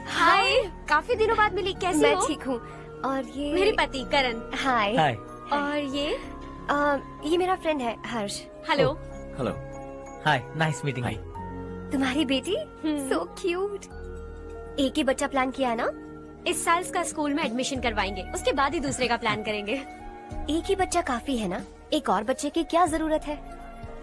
हाय। काफी दिनों बाद मिली, कैसी मैं हो? ठीक हूँ। और ये मेरे पति करण। हाय। हाय। और ये मेरा फ्रेंड है Harsh. Hello. Hello. Hi, nice meeting you. तुम्हारी बेटी सो क्यूट। एक ही बच्चा प्लान किया है ना? इस साल का स्कूल में एडमिशन करवाएंगे, उसके बाद ही दूसरे का प्लान करेंगे। एक ही बच्चा काफी है ना? एक और बच्चे की क्या जरूरत है?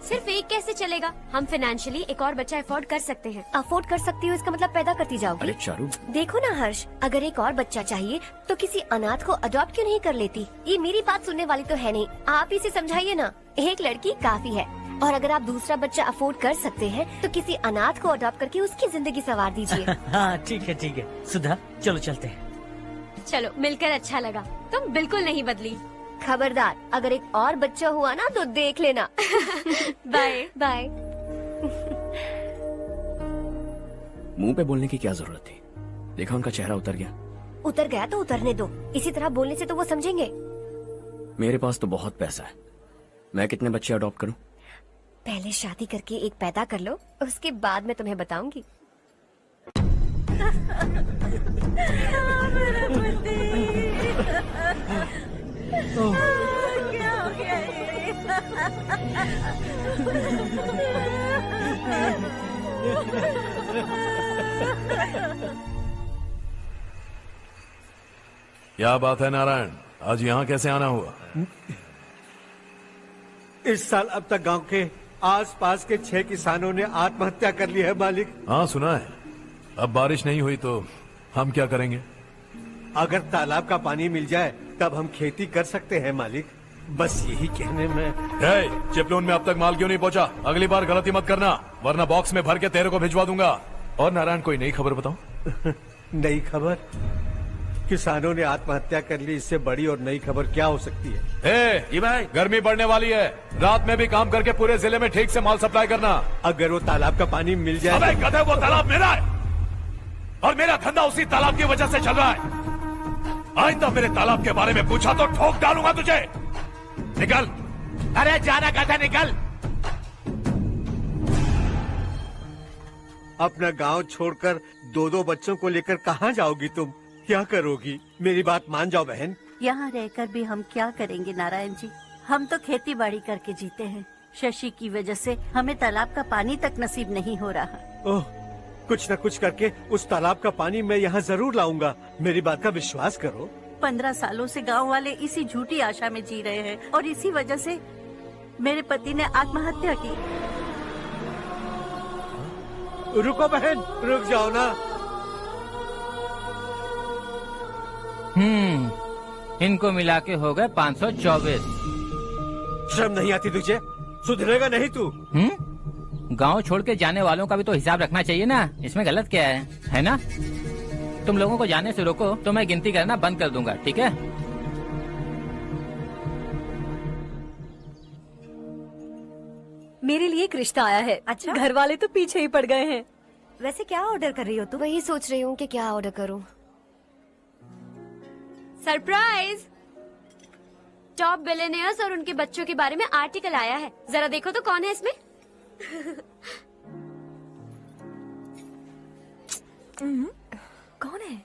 सिर्फ एक कैसे चलेगा? हम फाइनेंशियली एक और बच्चा अफोर्ड कर सकते हैं। अफोर्ड कर सकती हो इसका मतलब पैदा करती जाओगी? अरे चारू, देखो ना हर्ष, अगर एक और बच्चा चाहिए तो किसी अनाथ को अडॉप्ट क्यों नहीं कर लेती? ये मेरी बात सुनने वाली तो है नहीं। आप इसे समझाइए ना। एक लड़की काफी है, और अगर आप दूसरा बच्चा अफोर्ड कर सकते हैं तो किसी अनाथ को अडॉप्ट करके उसकी जिंदगी संवार दीजिए। हाँ ठीक है ठीक है। सुधा चलो चलते हैं। चलो, मिलकर अच्छा लगा। तुम बिल्कुल नहीं बदली। खबरदार, अगर एक और बच्चा हुआ ना तो देख लेना। Bye bye. मुंह पे बोलने की क्या जरूरत थी? देखा उनका चेहरा उतर गया। उतर गया तो उतरने दो। इसी तरह बोलने से तो वो समझेंगे। मेरे पास तो बहुत पैसा है। मैं कितने बच्चे अडॉप्ट करूं? पहले शादी करके एक पैदा कर लो, उसके बाद मैं तुम्हें बताऊंगी। क्या हो गया क्या बात है नारायण, आज यहाँ कैसे आना हुआ? इस साल अब तक गांव के आसपास के 6 किसानों ने आत्महत्या कर ली है मालिक। हाँ सुना है। अब बारिश नहीं हुई तो हम क्या करेंगे? अगर तालाब का पानी मिल जाए तब हम खेती कर सकते हैं मालिक। बस यही कहने में। चिपलून में अब तक माल क्यों नहीं पहुंचा? अगली बार गलती मत करना, वरना बॉक्स में भर के तेरे को भिजवा दूंगा। और नारायण, कोई नई खबर बताऊं? नई खबर? किसानों ने आत्महत्या कर ली, इससे बड़ी और नई खबर क्या हो सकती है? जी भाई, गर्मी बढ़ने वाली है, रात में भी काम करके पूरे जिले में ठीक से माल सप्लाई करना। अगर वो तालाब का पानी मिल जाए। अबे गधे, वो तालाब मेरा है और मेरा धंधा उसी तालाब की वजह से चल रहा है। आइंदा मेरे तालाब के बारे में पूछा तो ठोक डालूंगा तुझे। निकल। अरे जाना गधा, निकल। अपना गांव छोड़कर 2-2 बच्चों को लेकर कहाँ जाओगी तुम? क्या करोगी? मेरी बात मान जाओ बहन। यहाँ रहकर भी हम क्या करेंगे नारायण जी? हम तो खेती बाड़ी करके जीते हैं। शशि की वजह से हमें तालाब का पानी तक नसीब नहीं हो रहा। ओह, कुछ न कुछ करके उस तालाब का पानी मैं यहाँ जरूर लाऊंगा। मेरी बात का विश्वास करो। 15 सालों से गांव वाले इसी झूठी आशा में जी रहे हैं और इसी वजह से मेरे पति ने आत्महत्या की। रुको बहन, रुक जाओ ना। इनको मिला के हो गए 524। शर्म नहीं आती तुझे? सुधरेगा नहीं तू? गांव छोड़ के जाने वालों का भी तो हिसाब रखना चाहिए ना। इसमें गलत क्या है ना? तुम लोगों को जाने से रोको तो मैं गिनती करना बंद कर दूंगा, ठीक है? मेरे लिए एक रिश्ता आया है। अच्छा? घर वाले तो पीछे ही पड़ गए हैं। वैसे क्या ऑर्डर कर रही हो तुम? वही सोच रही हूँ कि क्या ऑर्डर करूँ। सरप्राइज! टॉप बिलियनियर्स और उनके बच्चों के बारे में आर्टिकल आया है। जरा देखो तो कौन है इसमें। कौन है?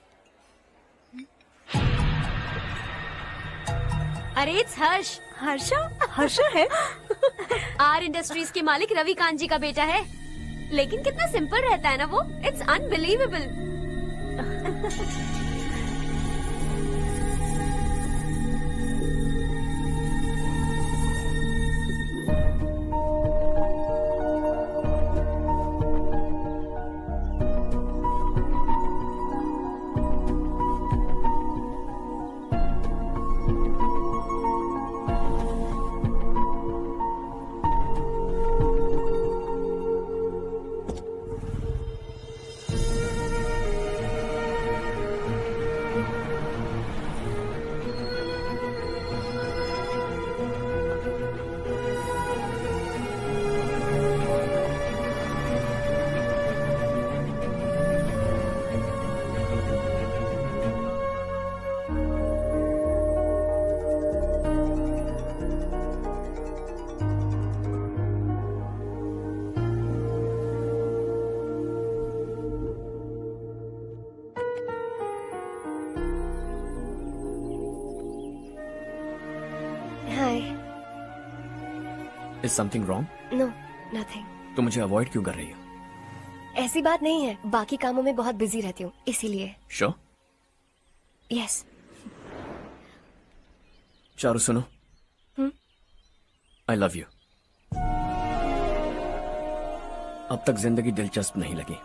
अरे इट्स हर्ष। हर्षा? हर्षा है? आर इंडस्ट्रीज के मालिक रवि कांत जी का बेटा है, लेकिन कितना सिंपल रहता है ना वो, it's unbelievable. Is something wrong? No, nothing. तो मुझे अवॉइड क्यों कर रही हो? ऐसी बात नहीं है, बाकी कामों में बहुत बिजी रहती हूँ इसीलिए। Sure? Yes. चारू सुनो। I love you. अब तक जिंदगी दिलचस्प नहीं लगी,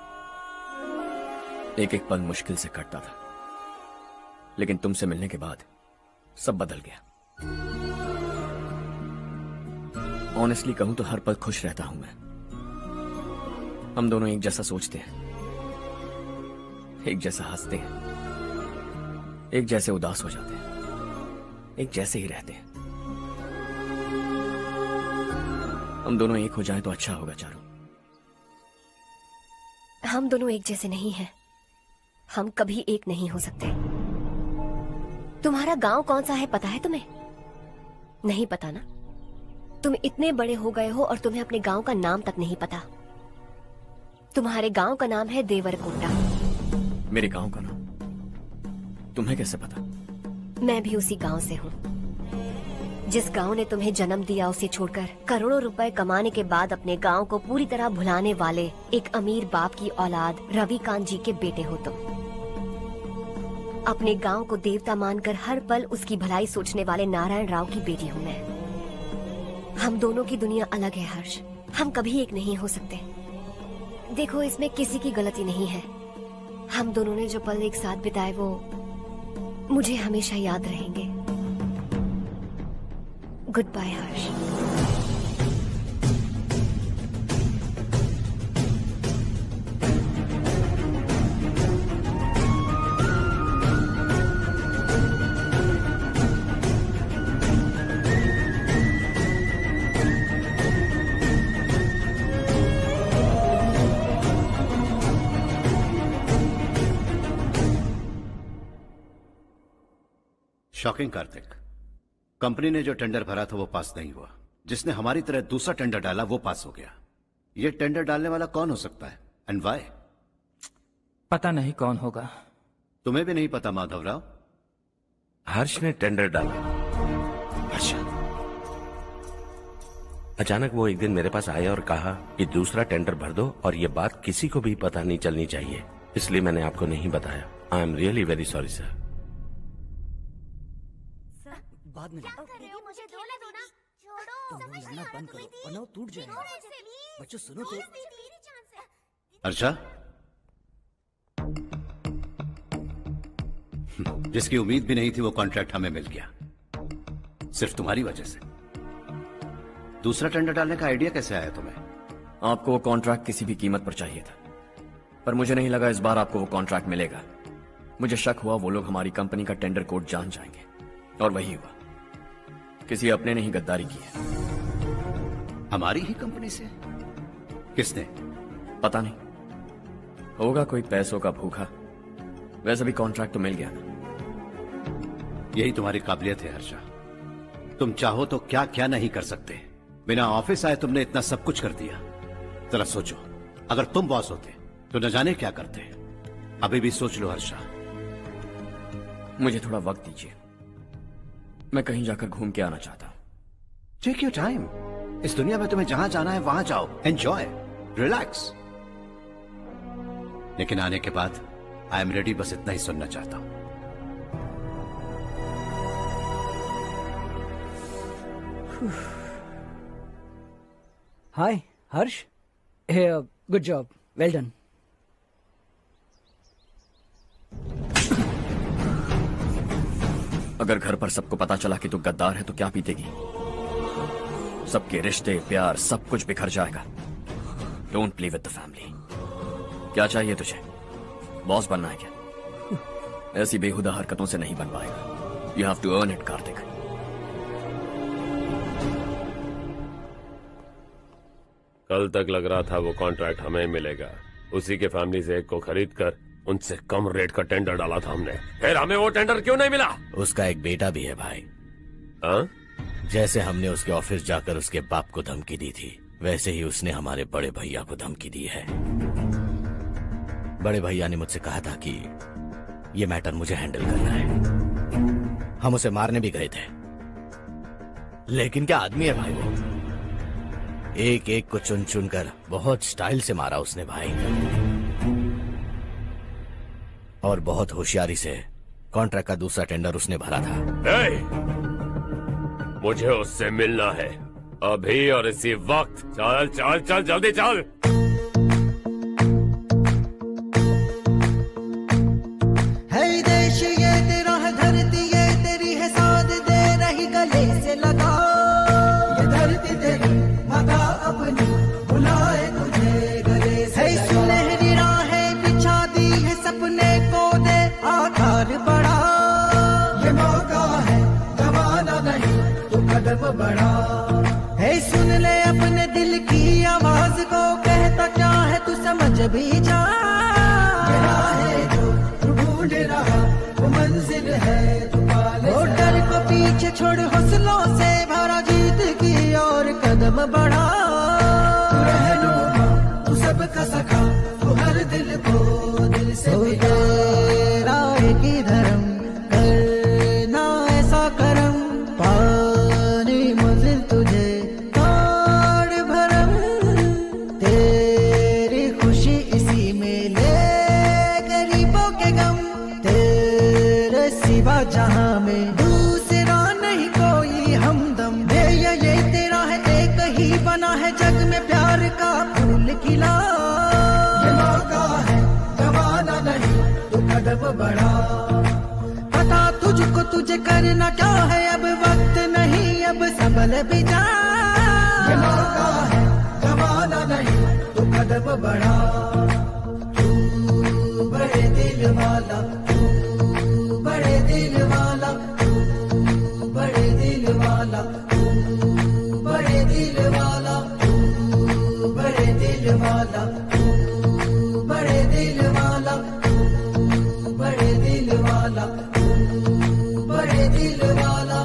एक एक पल मुश्किल से कटता था, लेकिन तुमसे मिलने के बाद सब बदल गया। ऑनेस्टली कहूं तो हर पल खुश रहता हूं मैं। हम दोनों एक जैसा सोचते हैं, एक जैसा हंसते हैं, एक जैसे उदास हो जाते हैं, एक जैसे ही रहते हैं। हम दोनों एक हो जाएं तो अच्छा होगा चारू। हम दोनों एक जैसे नहीं हैं, हम कभी एक नहीं हो सकते। तुम्हारा गांव कौन सा है पता है तुम्हें? नहीं पता ना? तुम इतने बड़े हो गए हो और तुम्हें अपने गांव का नाम तक नहीं पता। तुम्हारे गांव का नाम है देवरकोटा। मेरे गांव का नाम तुम्हें कैसे पता? मैं भी उसी गांव से हूँ। जिस गांव ने तुम्हें जन्म दिया उसे छोड़कर करोड़ों रुपए कमाने के बाद अपने गांव को पूरी तरह भुलाने वाले एक अमीर बाप की औलाद रवि कांत जी के बेटे हो तुम। अपने गांव को देवता मानकर हर पल उसकी भलाई सोचने वाले नारायण राव की बेटी हूँ मैं। हम दोनों की दुनिया अलग है हर्ष, हम कभी एक नहीं हो सकते। देखो इसमें किसी की गलती नहीं है। हम दोनों ने जो पल एक साथ बिताए वो मुझे हमेशा याद रहेंगे। गुड बाय हर्ष। शॉकिंग कार्तिक, कंपनी ने जो टेंडर भरा था वो पास नहीं हुआ। जिसने हमारी तरह दूसरा टेंडर डाला वो पास हो गया। ये टेंडर डालने वाला कौन हो सकता है एंड व्हाई? पता नहीं कौन होगा। तुम्हें भी नहीं पता माधवराव? हर्ष ने टेंडर डाला। अच्छा। अचानक वो एक दिन मेरे पास आया और कहा कि दूसरा टेंडर भर दो और ये बात किसी को भी पता नहीं चलनी चाहिए, इसलिए मैंने आपको नहीं बताया। I am really very sorry sir. बाद में मुझे धोने दो ना। छोड़ो, तुम लोग लड़ना बंद करो वरना वो टूट जाएगा। बच्चों सुनो तो। अर्षा, जिसकी उम्मीद भी नहीं थी वो कॉन्ट्रैक्ट हमें मिल गया, सिर्फ तुम्हारी वजह से। दूसरा टेंडर डालने का आइडिया कैसे आया तुम्हें? आपको वो कॉन्ट्रैक्ट किसी भी कीमत पर चाहिए था, पर मुझे नहीं लगा इस बार आपको वो कॉन्ट्रैक्ट मिलेगा। मुझे शक हुआ वो लोग हमारी कंपनी का टेंडर कोड जान जाएंगे, और वही हुआ। किसी अपने ने ही गद्दारी की है। हमारी ही कंपनी से? किसने? पता नहीं, होगा कोई पैसों का भूखा। वैसे भी कॉन्ट्रैक्ट तो मिल गया ना। यही तुम्हारी काबिलियत है हर्षा, तुम चाहो तो क्या क्या नहीं कर सकते। बिना ऑफिस आए तुमने इतना सब कुछ कर दिया। जरा सोचो, अगर तुम बॉस होते तो न जाने क्या करते। अभी भी सोच लो हर्षा। मुझे थोड़ा वक्त दीजिए, मैं कहीं जाकर घूम के आना चाहता हूं। टेक योर टाइम, इस दुनिया में तुम्हें जहां जाना है वहां जाओ, एंजॉय, रिलैक्स। लेकिन आने के बाद आई एम रेडी, बस इतना ही सुनना चाहता हूं। हाय हर्ष, गुड जॉब, वेल डन। अगर घर पर सबको पता चला कि तू गद्दार है तो क्या पीतेगी? सबके रिश्ते, प्यार, सब कुछ बिखर जाएगा। Don't play with the family. क्या चाहिए तुझे? बॉस बनना है क्या? ऐसी बेहुदा हरकतों से नहीं बन पाएगा। You have to earn it Kartik. कल तक लग रहा था वो कॉन्ट्रैक्ट हमें मिलेगा। उसी के फैमिली से एक को खरीद कर उनसे कम रेट का टेंडर डाला था हमने, फिर हमें वो टेंडर क्यों नहीं मिला? उसका एक बेटा भी है भाई। हाँ? जैसे हमने उसके ऑफिस जाकर उसके बाप को धमकी दी थी, वैसे ही उसने हमारे बड़े भैया को धमकी दी है। बड़े भैया ने मुझसे कहा था कि ये मैटर मुझे हैंडल करना है। हम उसे मारने भी गए थे, लेकिन क्या आदमी है भाई वो। एक एक को चुन चुन कर बहुत स्टाइल से मारा उसने भाई, और बहुत होशियारी से कॉन्ट्रैक्ट का दूसरा टेंडर उसने भरा था। मुझे उससे मिलना है अभी और इसी वक्त। चल चल चल जल्दी चल। है देश ये तेरा है, धरती ये तेरी है, साथ दे रही गले से लगा। ये धरती तेरी माता अपनी बुलाए तुझे गले से लगा। सुनहरी राहें बिछा दी है, सपने को दे आकार बड़ा। ये मौका है, गवाना नहीं तो कदम बढ़ा। है सुन ले अपने दिल की आवाज को, कहता क्या है तू समझ भी जा। ये राहें जो तू ढूंढ रहा वो मंजिल है तू पाले। वो डर को पीछे छोड़ हौसलों से भरा, जीत की और कदम बढ़ा। तू रहनुमा, तू सबका सखा, तू हर दिल को दिल से मिला। तेरा एक ही धर्म, करना ऐसा करम, पानी मंजिल तुझे ताड़ भरम। तेरी खुशी इसी में ले गरीबों के गम, तेरे सिवा जहां में दूसरा नहीं कोई हमदम। ये तेरा है, एक ही बना है जग में प्यार का फूल खिला। ये मौका है, गवाना नहीं तो कदम बढ़ा। पता तुझको तुझे करना क्या है, अब वक्त नहीं अब संभल भी जा। ये मौका है, गवाना नहीं तो कदम बढ़ा। तू बड़े दिल वाला, तू बड़े दिल वाला, तू बड़े दिल वाला, तू बड़े दिल वाला, तू बड़े दिल वाला, तू बड़े दिल वाला, तू बड़े दिल वाला, तू बड़े दिल वाला।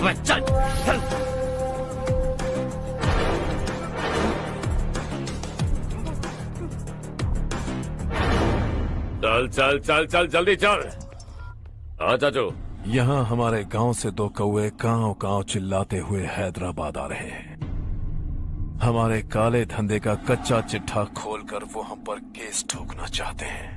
चल चल। चल चल चल चल जल्दी चल। हाँ चाचू। यहाँ हमारे गांव से दो कौवे कांव कांव चिल्लाते हुए हैदराबाद आ रहे हैं। हमारे काले धंधे का कच्चा चिट्ठा खोलकर वो हम पर केस ठोकना चाहते हैं।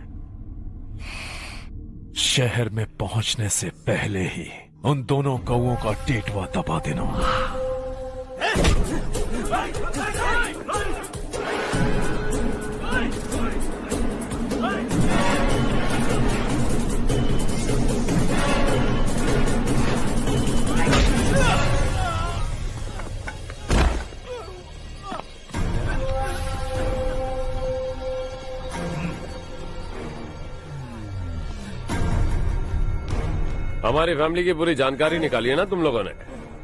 शहर में पहुंचने से पहले ही उन दोनों कौवों का टेटवा दबा देना। हमारी फैमिली की पूरी जानकारी निकाली है ना तुम लोगों ने।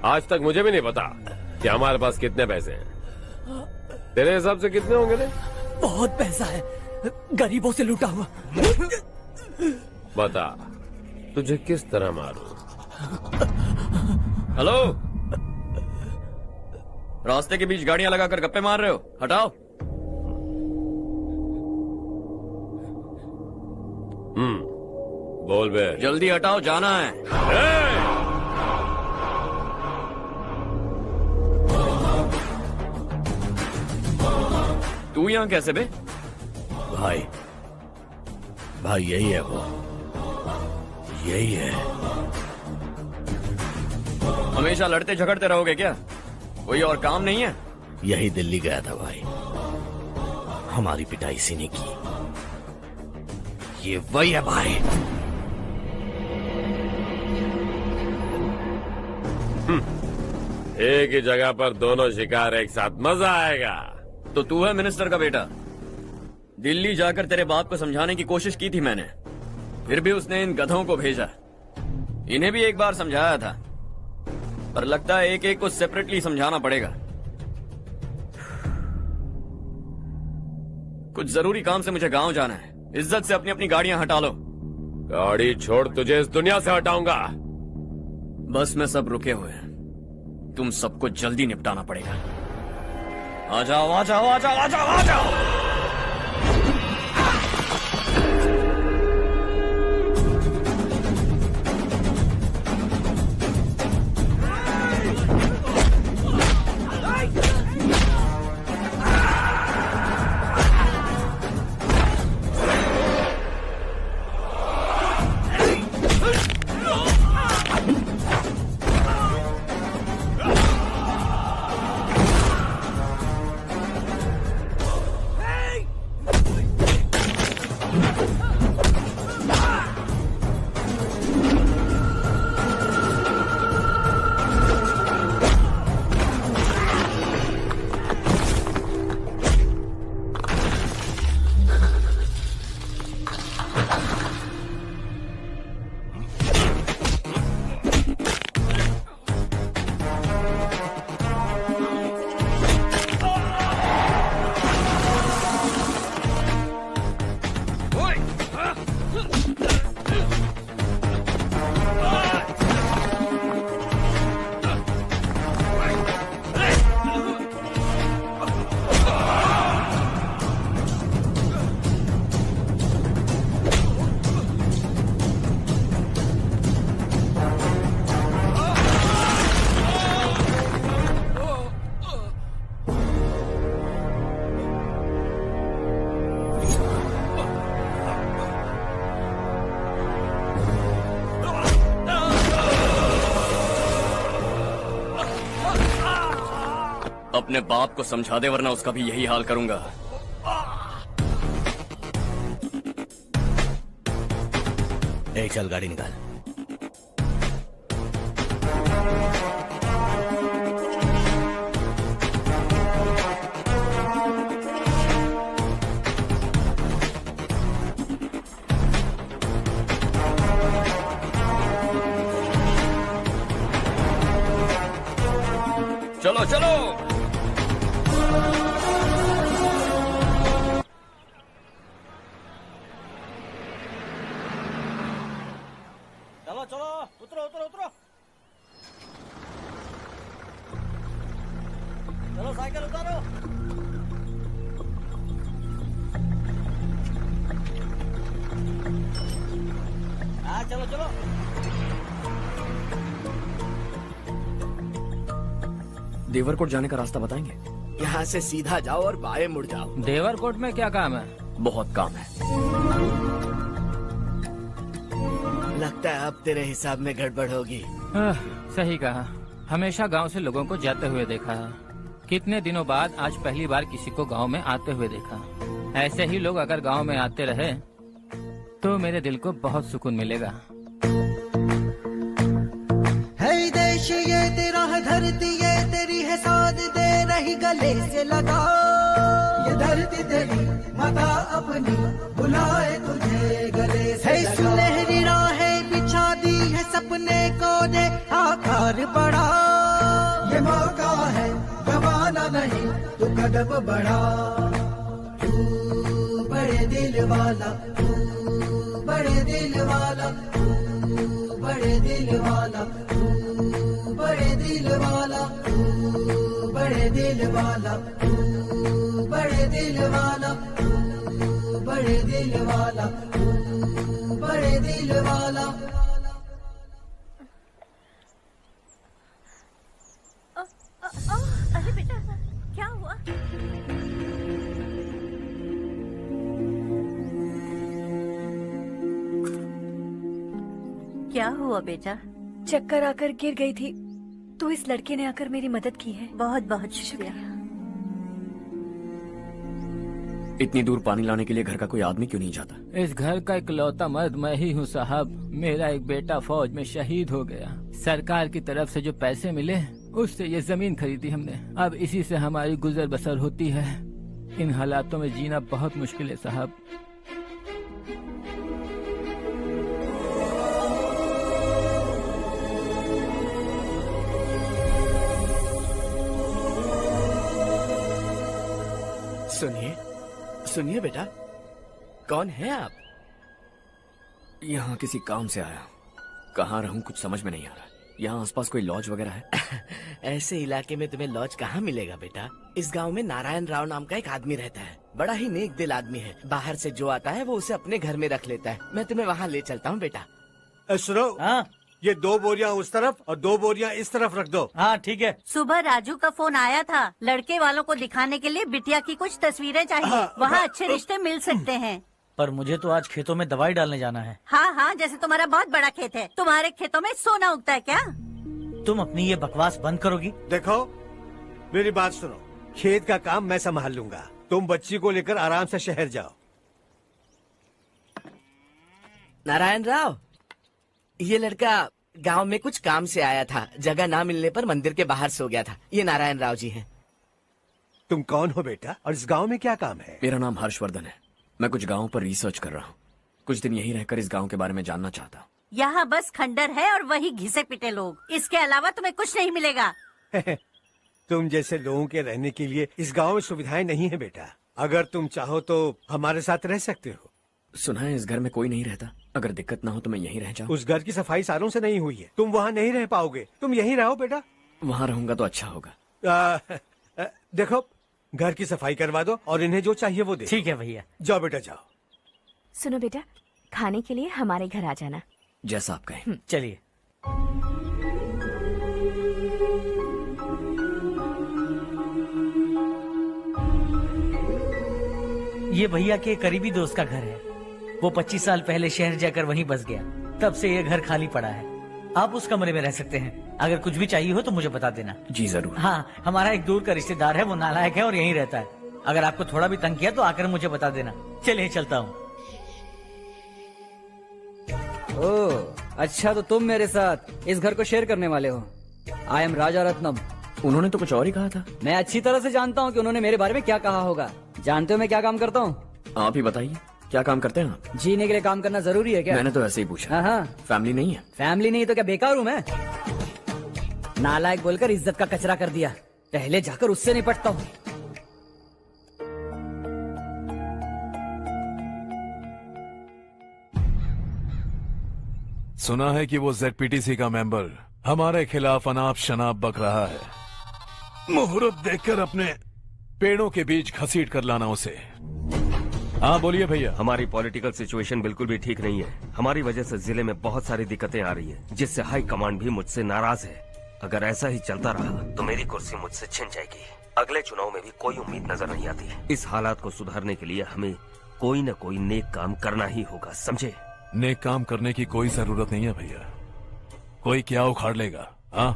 आज तक मुझे भी नहीं पता कि हमारे पास कितने पैसे हैं। तेरे हिसाब से कितने होंगे रे? बहुत पैसा है, गरीबों से लूटा हुआ। बता तुझे किस तरह मारूं? हेलो, रास्ते के बीच गाड़ियां लगाकर गप्पे मार रहे हो? हटाओ। बोल बे। जल्दी हटाओ, जाना है। तू यहाँ कैसे बे? भाई यही है वो, यही है। हमेशा लड़ते झगड़ते रहोगे क्या? कोई और काम नहीं है? यही दिल्ली गया था भाई, हमारी पिटाई इसी ने की। ये वही है भाई। एक ही जगह पर दोनों शिकार एक साथ, मजा आएगा। तो तू है मिनिस्टर का बेटा। दिल्ली जाकर तेरे बाप को समझाने की कोशिश की थी मैंने, फिर भी उसने इन गधों को भेजा। इन्हें भी एक बार समझाया था, पर लगता है एक एक को सेपरेटली समझाना पड़ेगा। कुछ जरूरी काम से मुझे गांव जाना है। इज्जत से अपनी अपनी गाड़ियां हटा लो। गाड़ी छोड़, तुझे इस दुनिया से हटाऊंगा। बस में सब रुके हुए हैं, तुम सबको जल्दी निपटाना पड़ेगा। आ जाओ आ जाओ आ जाओ आ जाओ आ जाओ। अपने बाप को समझा दे, वरना उसका भी यही हाल करूंगा। चल गाड़ी निकाल। चलो चलो। चलो चलो, उतरो उतरो उतरो। चलो साइकिल उतारो। हाँ चलो चलो। देवरकोट जाने का रास्ता बताएंगे? यहाँ से सीधा जाओ और बाएं मुड़ जाओ। देवरकोट में क्या काम है? बहुत काम है। लगता है अब तेरे हिसाब में गड़बड़ होगी। सही कहा। हमेशा गांव से लोगों को जाते हुए देखा है, कितने दिनों बाद आज पहली बार किसी को गांव में आते हुए देखा। ऐसे ही लोग अगर गांव में आते रहे तो मेरे दिल को बहुत सुकून मिलेगा। है देश ये तेरा है, धरती ये तेरी है, साथ दे रही गले से लगा। ये धरती तेरी माता अपनी बुलाए तुझे गले से लगा। सुनहरी राहें बिछा दी है, सपने सपने को दे आकार बड़ा, ये मौका है गवाना नहीं, तू कदम बढ़ा। तू बड़े दिल वाला, तू बड़े दिल वाला, तू बड़े दिल वाला, तू बड़े दिल वाला, तू बड़े दिल वाला, तू बड़े दिल वाला, तू बड़े दिल वाला, तू बड़े दिल वाला। अरे बेटा क्या हुआ? क्या हुआ बेटा? चक्कर आकर गिर गई थी तो इस लड़के ने आकर मेरी मदद की है। बहुत बहुत शुक्रिया। इतनी दूर पानी लाने के लिए घर का कोई आदमी क्यों नहीं जाता? इस घर का इकलौता मर्द मैं ही हूँ साहब। मेरा एक बेटा फौज में शहीद हो गया। सरकार की तरफ से जो पैसे मिले उससे ये जमीन खरीदी हमने। अब इसी से हमारी गुजर बसर होती है। इन हालातों में जीना बहुत मुश्किल है साहब। सुनिए सुनिए बेटा, कौन है आप? यहाँ किसी काम से आया। कहाँ रहूं कुछ समझ में नहीं आ रहा। यहाँ आसपास कोई लॉज वगैरह है? ऐसे इलाके में तुम्हें लॉज कहाँ मिलेगा बेटा? इस गांव में नारायण राव नाम का एक आदमी रहता है। बड़ा ही नेक दिल आदमी है। बाहर से जो आता है वो उसे अपने घर में रख लेता है। मैं तुम्हें वहाँ ले चलता हूँ बेटा। सुनो, ये 2 बोरियां उस तरफ और 2 बोरियां इस तरफ रख दो। हाँ ठीक है। सुबह राजू का फोन आया था। लड़के वालों को दिखाने के लिए बिटिया की कुछ तस्वीरें चाहिए। वहाँ अच्छे रिश्ते मिल सकते हैं। पर मुझे तो आज खेतों में दवाई डालने जाना है। हाँ हाँ, जैसे तुम्हारा बहुत बड़ा खेत है। तुम्हारे खेतों में सोना उगता है क्या? तुम अपनी ये बकवास बंद करोगी? देखो मेरी बात सुनो, खेत का काम मैं संभाल लूंगा। तुम बच्ची को लेकर आराम से शहर जाओ। नारायण राव, ये लड़का गांव में कुछ काम से आया था। जगह ना मिलने पर मंदिर के बाहर सो गया था। ये नारायण राव जी हैं। तुम कौन हो बेटा और इस गांव में क्या काम है? मेरा नाम हर्षवर्धन है। मैं कुछ गाँव पर रिसर्च कर रहा हूँ। कुछ दिन यहीं रहकर इस गाँव के बारे में जानना चाहता हूँ। यहाँ बस खंडर है और वही घिसे पिटे लोग। इसके अलावा तुम्हें कुछ नहीं मिलेगा। तुम जैसे लोगों के रहने के लिए इस गांव में सुविधाएं नहीं है बेटा। अगर तुम चाहो तो हमारे साथ रह सकते हो। सुना है इस घर में कोई नहीं रहता। अगर दिक्कत ना हो तो मैं यहीं रह जाऊँ। उस घर की सफाई सालों से नहीं हुई है। तुम वहाँ नहीं रह पाओगे। तुम यहीं रहो बेटा। वहाँ रहूंगा तो अच्छा होगा। देखो, घर की सफाई करवा दो और इन्हें जो चाहिए वो दे। ठीक है भैया। जाओ बेटा जाओ। सुनो बेटा, खाने के लिए हमारे घर आ जाना। जैसा आप कहें। चलिए। ये भैया के करीबी दोस्त का घर है। वो 25 साल पहले शहर जाकर वहीं बस गया। तब से ये घर खाली पड़ा है। आप उस कमरे में रह सकते हैं। अगर कुछ भी चाहिए हो तो मुझे बता देना। जी जरूर। हाँ, हमारा एक दूर का रिश्तेदार है। वो नालायक है और यहीं रहता है। अगर आपको थोड़ा भी तंग किया तो आकर मुझे बता देना। चलिए चलता हूँ। ओह, अच्छा तो तुम मेरे साथ इस घर को शेयर करने वाले हो। आई एम राजा रत्नम। उन्होंने तो कुछ और ही कहा था। मैं अच्छी तरह से जानता हूँ कि उन्होंने मेरे बारे में क्या कहा होगा। जानते हो मैं क्या काम करता हूँ? आप ही बताइए, क्या काम करते हैं आप? जीने के लिए काम करना जरूरी है क्या? मैंने तो ऐसे ही पूछा। हाँ। फैमिली नहीं है? फैमिली नहीं तो क्या बेकार हूँ मैं? नालायक बोलकर इज्जत का कचरा कर दिया। पहले जाकर उससे निपटता हूँ। सुना है कि वो ZPTC का मेंबर हमारे खिलाफ अनाप शनाप बक रहा है। मुहूर्त देखकर अपने पेड़ों के बीच घसीट कर लाना उसे। हाँ बोलिए भैया। हमारी पॉलिटिकल सिचुएशन बिल्कुल भी ठीक नहीं है। हमारी वजह से जिले में बहुत सारी दिक्कतें आ रही हैं, जिससे हाई कमांड भी मुझसे नाराज है। अगर ऐसा ही चलता रहा तो मेरी कुर्सी मुझसे छिन जाएगी। अगले चुनाव में भी कोई उम्मीद नजर नहीं आती। इस हालात को सुधारने के लिए हमें कोई न कोई नेक काम करना ही होगा, समझे? नेक काम करने की कोई जरूरत नहीं है भैया। कोई क्या उखाड़ लेगा। हाँ,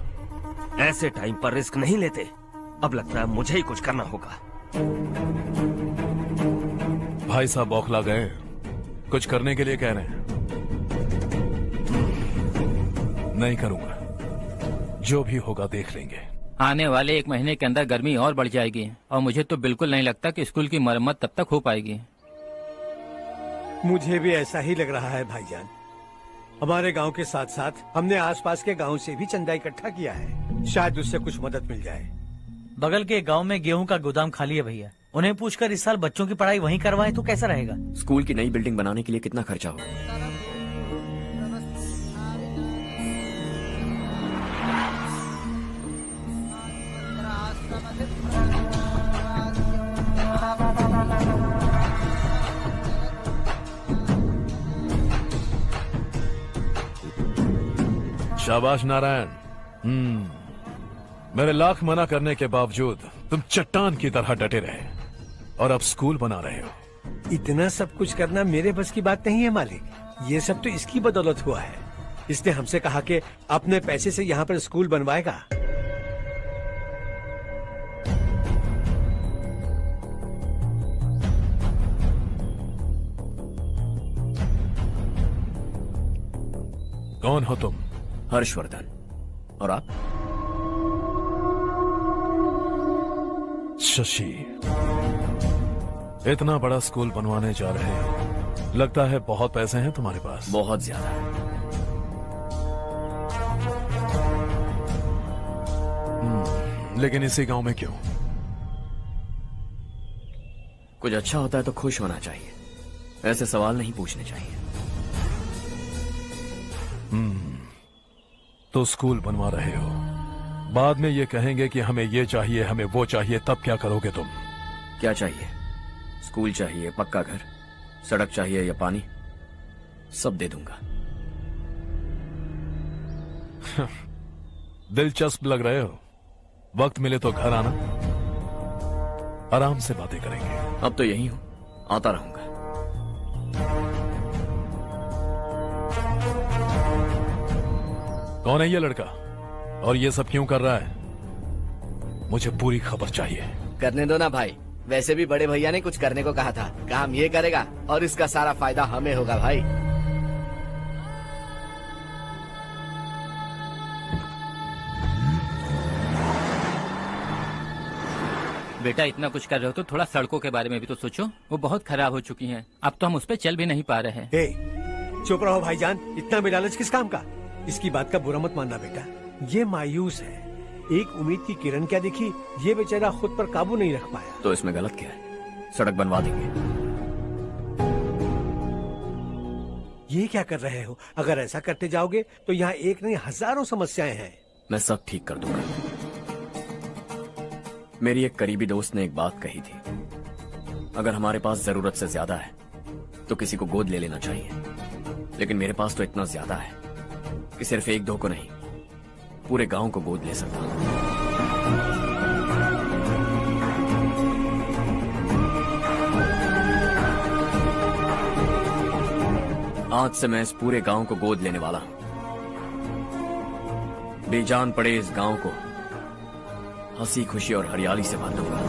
ऐसे टाइम पर रिस्क नहीं लेते। अब लगता है मुझे ही कुछ करना होगा। भाई साहब बौखला गए। कुछ करने के लिए कह रहे हैं। नहीं करूंगा, जो भी होगा देख लेंगे। आने वाले 1 महीने के अंदर गर्मी और बढ़ जाएगी और मुझे तो बिल्कुल नहीं लगता कि स्कूल की मरम्मत तब तक हो पाएगी। मुझे भी ऐसा ही लग रहा है भाईजान। हमारे गांव के साथ साथ हमने आसपास के गांव से भी चंदा इकट्ठा किया है, शायद उससे कुछ मदद मिल जाए। बगल के गांव में गेहूं का गोदाम खाली है भैया, उन्हें पूछकर इस साल बच्चों की पढ़ाई वहीं करवाएं तो कैसा रहेगा? स्कूल की नई बिल्डिंग बनाने के लिए कितना खर्चा होगा? शाबाश नारायण। मेरे लाख मना करने के बावजूद तुम चट्टान की तरह डटे रहे और अब स्कूल बना रहे हो। इतना सब कुछ करना मेरे बस की बात नहीं है मालिक, ये सब तो इसकी बदौलत हुआ है। इसने हमसे कहा कि अपने पैसे से यहाँ पर स्कूल बनवाएगा। कौन हो तुम? हर्षवर्धन। और आप? शशि। इतना बड़ा स्कूल बनवाने जा रहे हो, लगता है बहुत पैसे हैं तुम्हारे पास। बहुत ज्यादा है। लेकिन इसी गांव में क्यों? कुछ अच्छा होता है तो खुश होना चाहिए, ऐसे सवाल नहीं पूछने चाहिए। तो स्कूल बनवा रहे हो, बाद में ये कहेंगे कि हमें ये चाहिए, हमें वो चाहिए, तब क्या करोगे तुम? क्या चाहिए? स्कूल चाहिए, पक्का घर, सड़क चाहिए या पानी, सब दे दूंगा। दिलचस्प लग रहे हो। वक्त मिले तो घर आना, आराम से बातें करेंगे। अब तो यही हूं, आता रहूंगा। कौन है ये लड़का और ये सब क्यों कर रहा है? मुझे पूरी खबर चाहिए। करने दो ना भाई, वैसे भी बड़े भैया ने कुछ करने को कहा था, काम ये करेगा और इसका सारा फायदा हमें होगा भाई। बेटा इतना कुछ कर रहे हो तो थोड़ा सड़कों के बारे में भी तो सोचो, वो बहुत खराब हो चुकी हैं। अब तो हम उस पर चल भी नहीं पा रहे हैं। चुप रहो भाईजान, इतना भी लालच किस काम का? इसकी बात का बुरा मत मानना बेटा, ये मायूस है। एक उम्मीद की किरण क्या दिखी, ये बेचारा खुद पर काबू नहीं रख पाया। तो इसमें गलत क्या है? सड़क बनवा देंगे। ये क्या कर रहे हो? अगर ऐसा करते जाओगे तो यहाँ एक नहीं हजारों समस्याएं हैं। मैं सब ठीक कर दूंगा। मेरी एक करीबी दोस्त ने एक बात कही थी, अगर हमारे पास जरूरत से ज्यादा है तो किसी को गोद ले लेना चाहिए, लेकिन मेरे पास तो इतना ज्यादा है कि सिर्फ एक दो को नहीं, पूरे गांव को गोद ले सकता हूं। आज से मैं इस पूरे गांव को गोद लेने वाला हूं। बेजान पड़े इस गांव को हंसी खुशी और हरियाली से भर दूंगा।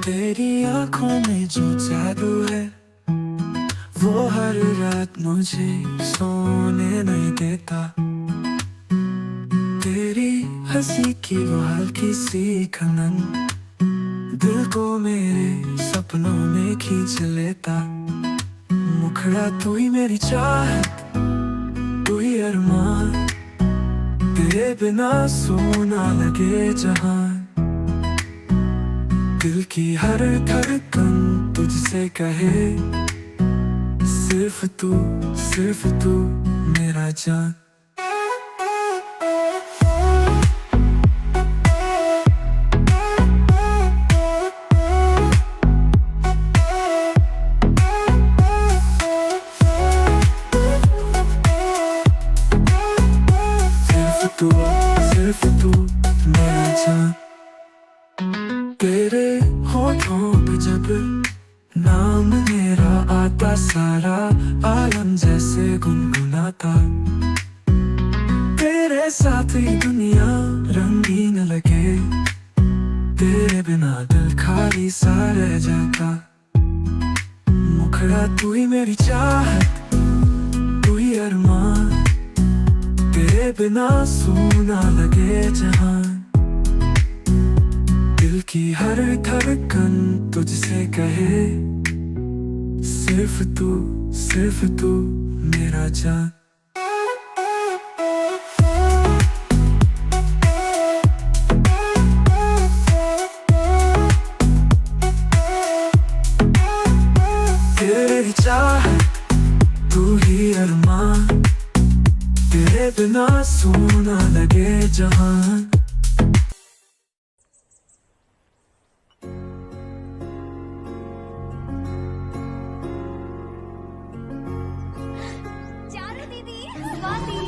तेरी आंखों में जो जादू है वो हर रात मुझे सोने नहीं देता। तेरी हंसी की वो हल्की सी खनन दिल को मेरे सपनों में खींच लेता। मुखड़ा तू ही मेरी चाहत, तू ही अरमान, तेरे बिना सोना लगे जहान। दिल की हर धड़कन तुझसे कहे सिर्फ तू मेरा जान। सिर्फ तू मेरा जान। तेरे होठों पे जब नाम मेरा आता, सारा आलम जैसे गुनगुनाता। तेरे साथ ही दुनिया रंगीन लगे, तेरे बिना दिल खाली सा रह जाता। मुखड़ा तू ही मेरी चाहत, तू ही अरमान, तेरे बिना सूना लगे जहान, दिल की हर धड़कन तुझसे कहे, सिर्फ तू मेरा जान। तेरी चाहत तू ही अरमान, तेरे बिना सूना लगे जहान। चारू दीदी, स्वाति।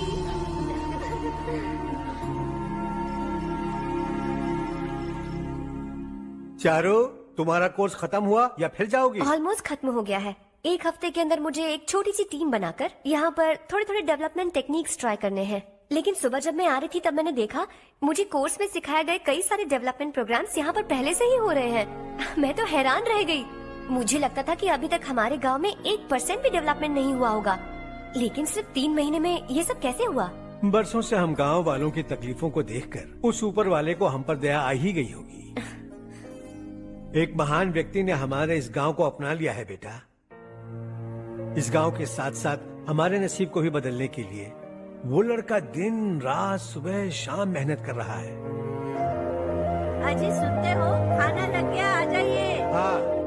चारू, तुम्हारा कोर्स खत्म हुआ या फिर जाओगी? ऑलमोस्ट खत्म हो गया है। एक हफ्ते के अंदर मुझे एक छोटी सी टीम बनाकर यहाँ पर थोड़े थोड़े डेवलपमेंट टेक्निक्स ट्राई करने हैं। लेकिन सुबह जब मैं आ रही थी तब मैंने देखा मुझे कोर्स में सिखाए गए कई सारे डेवलपमेंट प्रोग्राम्स यहाँ पर पहले से ही हो रहे हैं। मैं तो हैरान रह गई। मुझे लगता था कि अभी तक हमारे गांव में 1% भी डेवलपमेंट नहीं हुआ होगा, लेकिन सिर्फ 3 महीने में ये सब कैसे हुआ? बरसों से हम गांव वालों की तकलीफों को देखकर उस ऊपर वाले को हम पर दया आ ही गई होगी। एक महान व्यक्ति ने हमारे इस गांव को अपना लिया है बेटा। इस गांव के साथ साथ हमारे नसीब को भी बदलने के लिए वो लड़का दिन रात सुबह शाम मेहनत कर रहा है। अजी सुनते हो, खाना लग गया, आ जाइए। हाँ।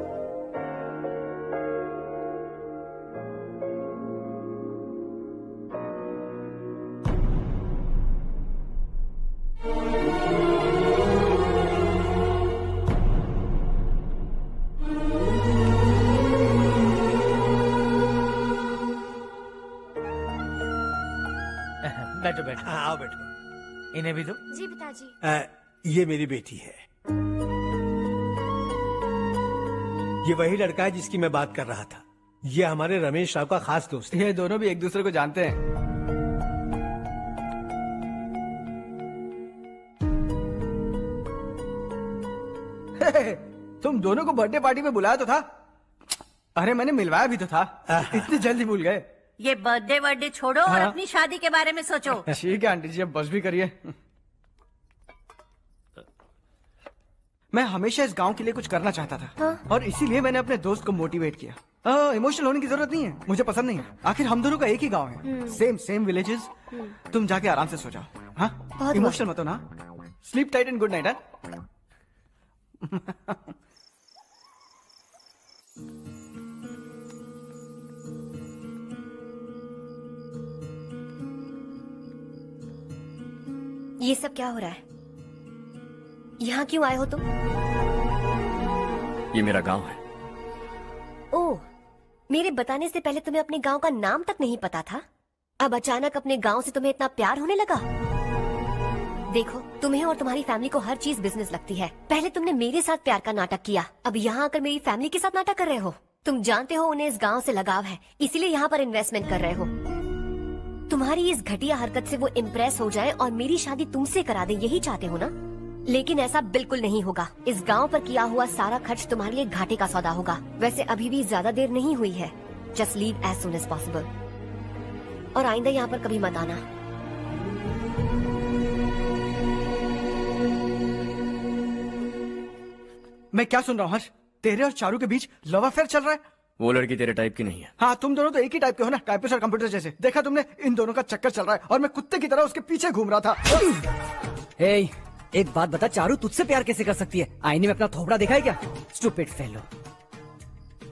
बैठो बैठो। आओ बैठो। इन्हें भी दो। जी पिताजी। ये मेरी बेटी है। ये वही लड़का है जिसकी मैं बात कर रहा था। ये हमारे रमेश राव का खास दोस्त है। ये दोनों भी एक दूसरे को जानते हैं। तुम दोनों को बर्थडे पार्टी में बुलाया तो था। अरे मैंने मिलवाया भी तो था। इतनी जल्दी भूल गए। ये बर्थडे छोड़ो और हाँ। अपनी शादी के बारे में सोचो। ठीक है आंटी जी, अब बस भी करिए। मैं हमेशा इस गांव के लिए कुछ करना चाहता था। हाँ? और इसीलिए मैंने अपने दोस्त को मोटिवेट किया। इमोशनल होने की जरूरत नहीं है, मुझे पसंद नहीं है। आखिर हम दोनों का एक ही गांव है, सेम विलेजेस। तुम जाके आराम से सो जाओ। हाँ, इमोशनल मत हो ना। Sleep tight and good night. ये सब क्या हो रहा है? यहाँ क्यों आए हो तुम? ये मेरा गांव है। ओह, मेरे बताने से पहले तुम्हें अपने गांव का नाम तक नहीं पता था? अब अचानक अपने गांव से तुम्हें इतना प्यार होने लगा? देखो, तुम्हें और तुम्हारी फैमिली को हर चीज बिजनेस लगती है। पहले तुमने मेरे साथ प्यार का नाटक किया, अब यहाँ आकर मेरी फैमिली के साथ नाटक कर रहे हो। तुम जानते हो उन्हें इस गांव से लगाव है, इसीलिए यहाँ पर इन्वेस्टमेंट कर रहे हो। तुम्हारी इस घटिया हरकत से वो इम्प्रेस हो जाए और मेरी शादी तुमसे करा दे, यही चाहते हो ना? लेकिन ऐसा बिल्कुल नहीं होगा। इस गांव पर किया हुआ सारा खर्च तुम्हारे लिए घाटे का सौदा होगा। वैसे अभी भी ज्यादा देर नहीं हुई है। Just leave as soon as possible. और आइंदा यहाँ पर कभी मत आना। मैं क्या सुन रहा हूँ हर्ष? तेरे और चारू के बीच लव अफेयर चल रहा है? वो लड़की तेरे टाइप की नहीं है। हाँ, तुम दोनों तो एक ही टाइप के हो ना, टाइपिस्ट और कंप्यूटर जैसे। देखा तुमने, इन दोनों का चक्कर चल रहा है और मैं कुत्ते की तरह उसके पीछे घूम रहा था। हे, एक बात बता, चारू तुझसे प्यार कैसे कर सकती है? आईने में अपना थोपड़ा देखा है क्या? Stupid fellow.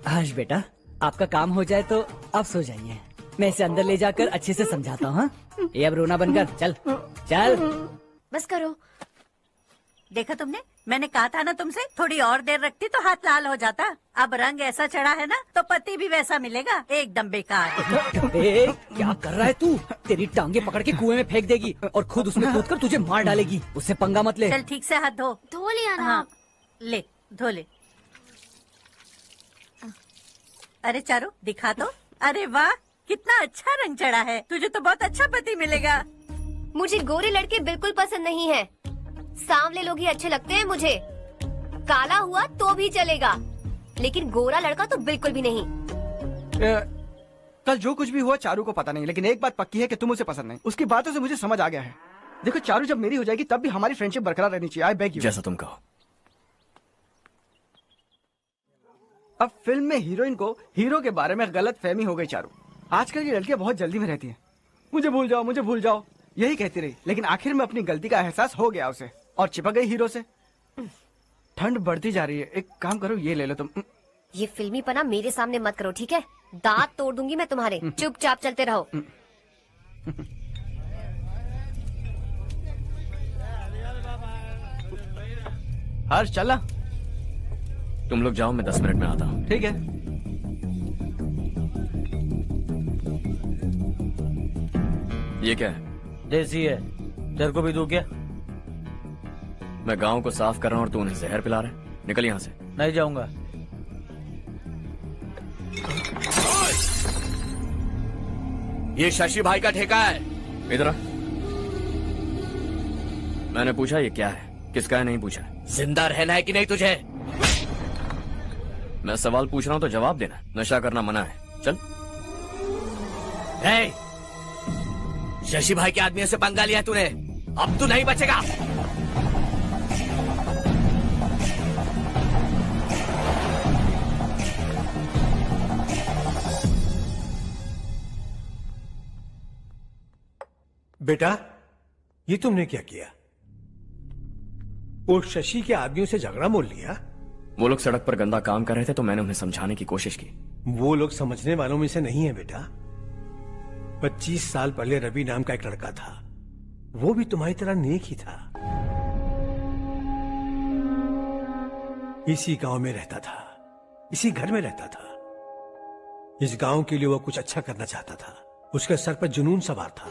हर्ष बेटा, आपका काम हो जाए तो आप सो जाइए। मैं इसे अंदर ले जाकर अच्छे से समझाता हूँ। ये अब रोना बनकर चल चल। बस करो। देखा तुमने, मैंने कहा था ना तुमसे, थोड़ी और देर रखती तो हाथ लाल हो जाता। अब रंग ऐसा चढ़ा है ना तो पति भी वैसा मिलेगा। एकदम बेकार। क्या कर रहा है तू? तेरी टांगे पकड़ के कुएं में फेंक देगी और खुद उसमें कूदकर तुझे मार डालेगी। उससे पंगा मत ले। चल ठीक से हाथ धो। धो लिया ना। हाँ, ले धो ले। अरे चारू दिखा तो। अरे वाह, कितना अच्छा रंग चढ़ा है। तुझे तो बहुत अच्छा पति मिलेगा। मुझे गोरे लड़के बिल्कुल पसंद नहीं है। सांवले लोग ही अच्छे लगते हैं मुझे। काला हुआ तो भी चलेगा, लेकिन गोरा लड़का तो बिल्कुल भी नहीं। कल जो कुछ भी हुआ चारू को पता नहीं, लेकिन एक बात पक्की है कि तुम उसे पसंद नहीं। उसकी बातों से मुझे समझ आ गया है। देखो चारू जब मेरी हो जाएगी तब भी हमारी फ्रेंडशिप बरकरार रहनी चाहिए। I beg you. जैसा तुम कहो। अब फिल्म में हीरोइन को हीरो के बारे में गलत फहमी हो गई चारू। आजकल की लड़कियां बहुत जल्दी में रहती हैं। मुझे भूल जाओ, मुझे भूल जाओ, यही कहती रही, लेकिन आखिर में अपनी गलती का एहसास हो गया उसे और चिपक गई हीरो से। ठंड बढ़ती जा रही है, एक काम करो, ये ले लो तुम। ये फिल्मी पना मेरे सामने मत करो, ठीक है? दांत तोड़ दूंगी मैं तुम्हारे। चुपचाप चलते रहो। हर्ष चला। तुम लोग जाओ, मैं 10 मिनट में आता हूँ। ठीक है। ये क्या है? देसी है, तेरे को भी दूं क्या? मैं गांव को साफ कर रहा हूँ और तू उन्हें जहर पिला रहा है। निकल यहाँ से। नहीं जाऊंगा। ये शशि भाई का ठेका है। इधर आ। मैंने पूछा ये क्या है, किसका है नहीं पूछा। जिंदा रहना है कि नहीं तुझे? मैं सवाल पूछ रहा हूं तो जवाब देना। नशा करना मना है। चल। हे, शशि भाई के आदमियों से पंगा लिया तूने, अब तू नहीं बचेगा। बेटा, ये तुमने क्या किया? वो शशि के आदमियों से झगड़ा मोल लिया? वो लोग सड़क पर गंदा काम कर रहे थे तो मैंने उन्हें समझाने की कोशिश की। वो लोग समझने वालों में से नहीं है बेटा। 25 साल पहले रवि नाम का एक लड़का था, वो भी तुम्हारी तरह नेक ही था। इसी गांव में रहता था, इसी घर में रहता था। इस गांव के लिए वो कुछ अच्छा करना चाहता था। उसके सर पर जुनून सवार था।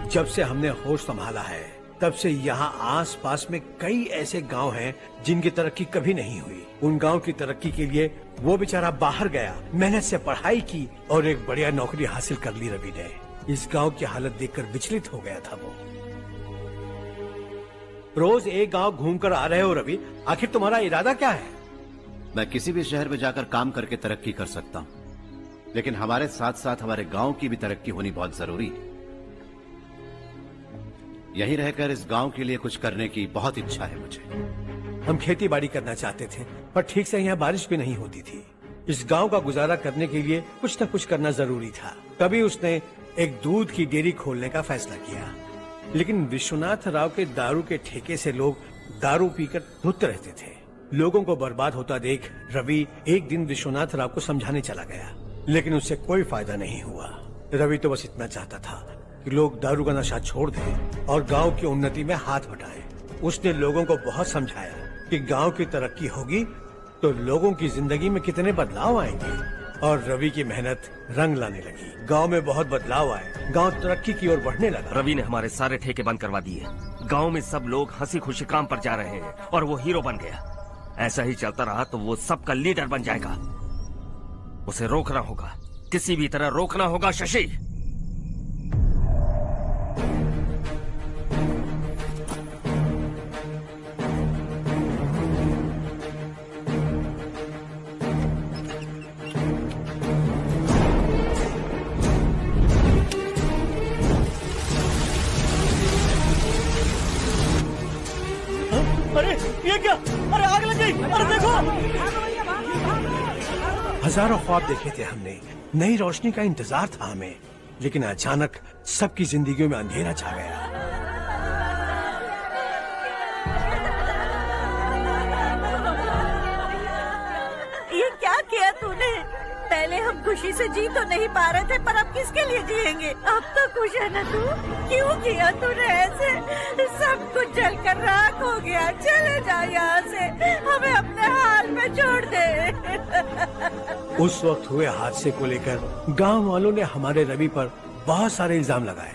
जब से हमने होश संभाला है तब से यहाँ आस पास में कई ऐसे गांव हैं जिनकी तरक्की कभी नहीं हुई। उन गांव की तरक्की के लिए वो बेचारा बाहर गया, मेहनत से पढ़ाई की और एक बढ़िया नौकरी हासिल कर ली रवि ने। इस गांव की हालत देखकर विचलित हो गया था वो। रोज एक गांव घूमकर आ रहे हो रवि, आखिर तुम्हारा इरादा क्या है? मैं किसी भी शहर में जाकर काम करके तरक्की कर सकता हूँ, लेकिन हमारे साथ साथ हमारे गांव की भी तरक्की होनी बहुत जरूरी है। यहीं रहकर इस गांव के लिए कुछ करने की बहुत इच्छा है मुझे। हम खेती बाड़ी करना चाहते थे, पर ठीक से यहाँ बारिश भी नहीं होती थी। इस गांव का गुजारा करने के लिए कुछ न कुछ करना जरूरी था। तभी उसने एक दूध की डेयरी खोलने का फैसला किया। लेकिन विश्वनाथ राव के दारू के ठेके से लोग दारू पीकर धुत रहते थे। लोगों को बर्बाद होता देख रवि एक दिन विश्वनाथ राव को समझाने चला गया, लेकिन उससे कोई फायदा नहीं हुआ। रवि तो बस इतना चाहता था कि लोग दारू का नशा छोड़ दें और गांव की उन्नति में हाथ बटाएं। उसने लोगों को बहुत समझाया कि गांव की तरक्की होगी तो लोगों की जिंदगी में कितने बदलाव आएंगे, और रवि की मेहनत रंग लाने लगी। गांव में बहुत बदलाव आए, गांव तरक्की की ओर बढ़ने लगा। रवि ने हमारे सारे ठेके बंद करवा दिए। गांव में सब लोग हंसी खुशी काम पर जा रहे हैं और वो हीरो बन गया। ऐसा ही चलता रहा तो वो सबका लीडर बन जाएगा। उसे रोकना होगा, किसी भी तरह रोकना होगा शशि। अरे ये क्या? अरे आग लग गई! अरे देखो! हजारों ख्वाब देखे थे हमने, नई रोशनी का इंतजार था हमें, लेकिन अचानक सबकी जिंदगियों में अंधेरा छा गया। ये क्या किया तूने? पहले हम खुशी से जी तो नहीं पा रहे थे, पर अब किसके लिए जिएंगे? अब तो खुश है ना तू? क्यों किया तूने ऐसे? सब कुछ जलकर राख हो गया। चले जा यहाँ से, हमें अपने हाल में छोड़ दे। उस वक्त हुए हादसे को लेकर गांव वालों ने हमारे रवि पर बहुत सारे इल्जाम लगाए।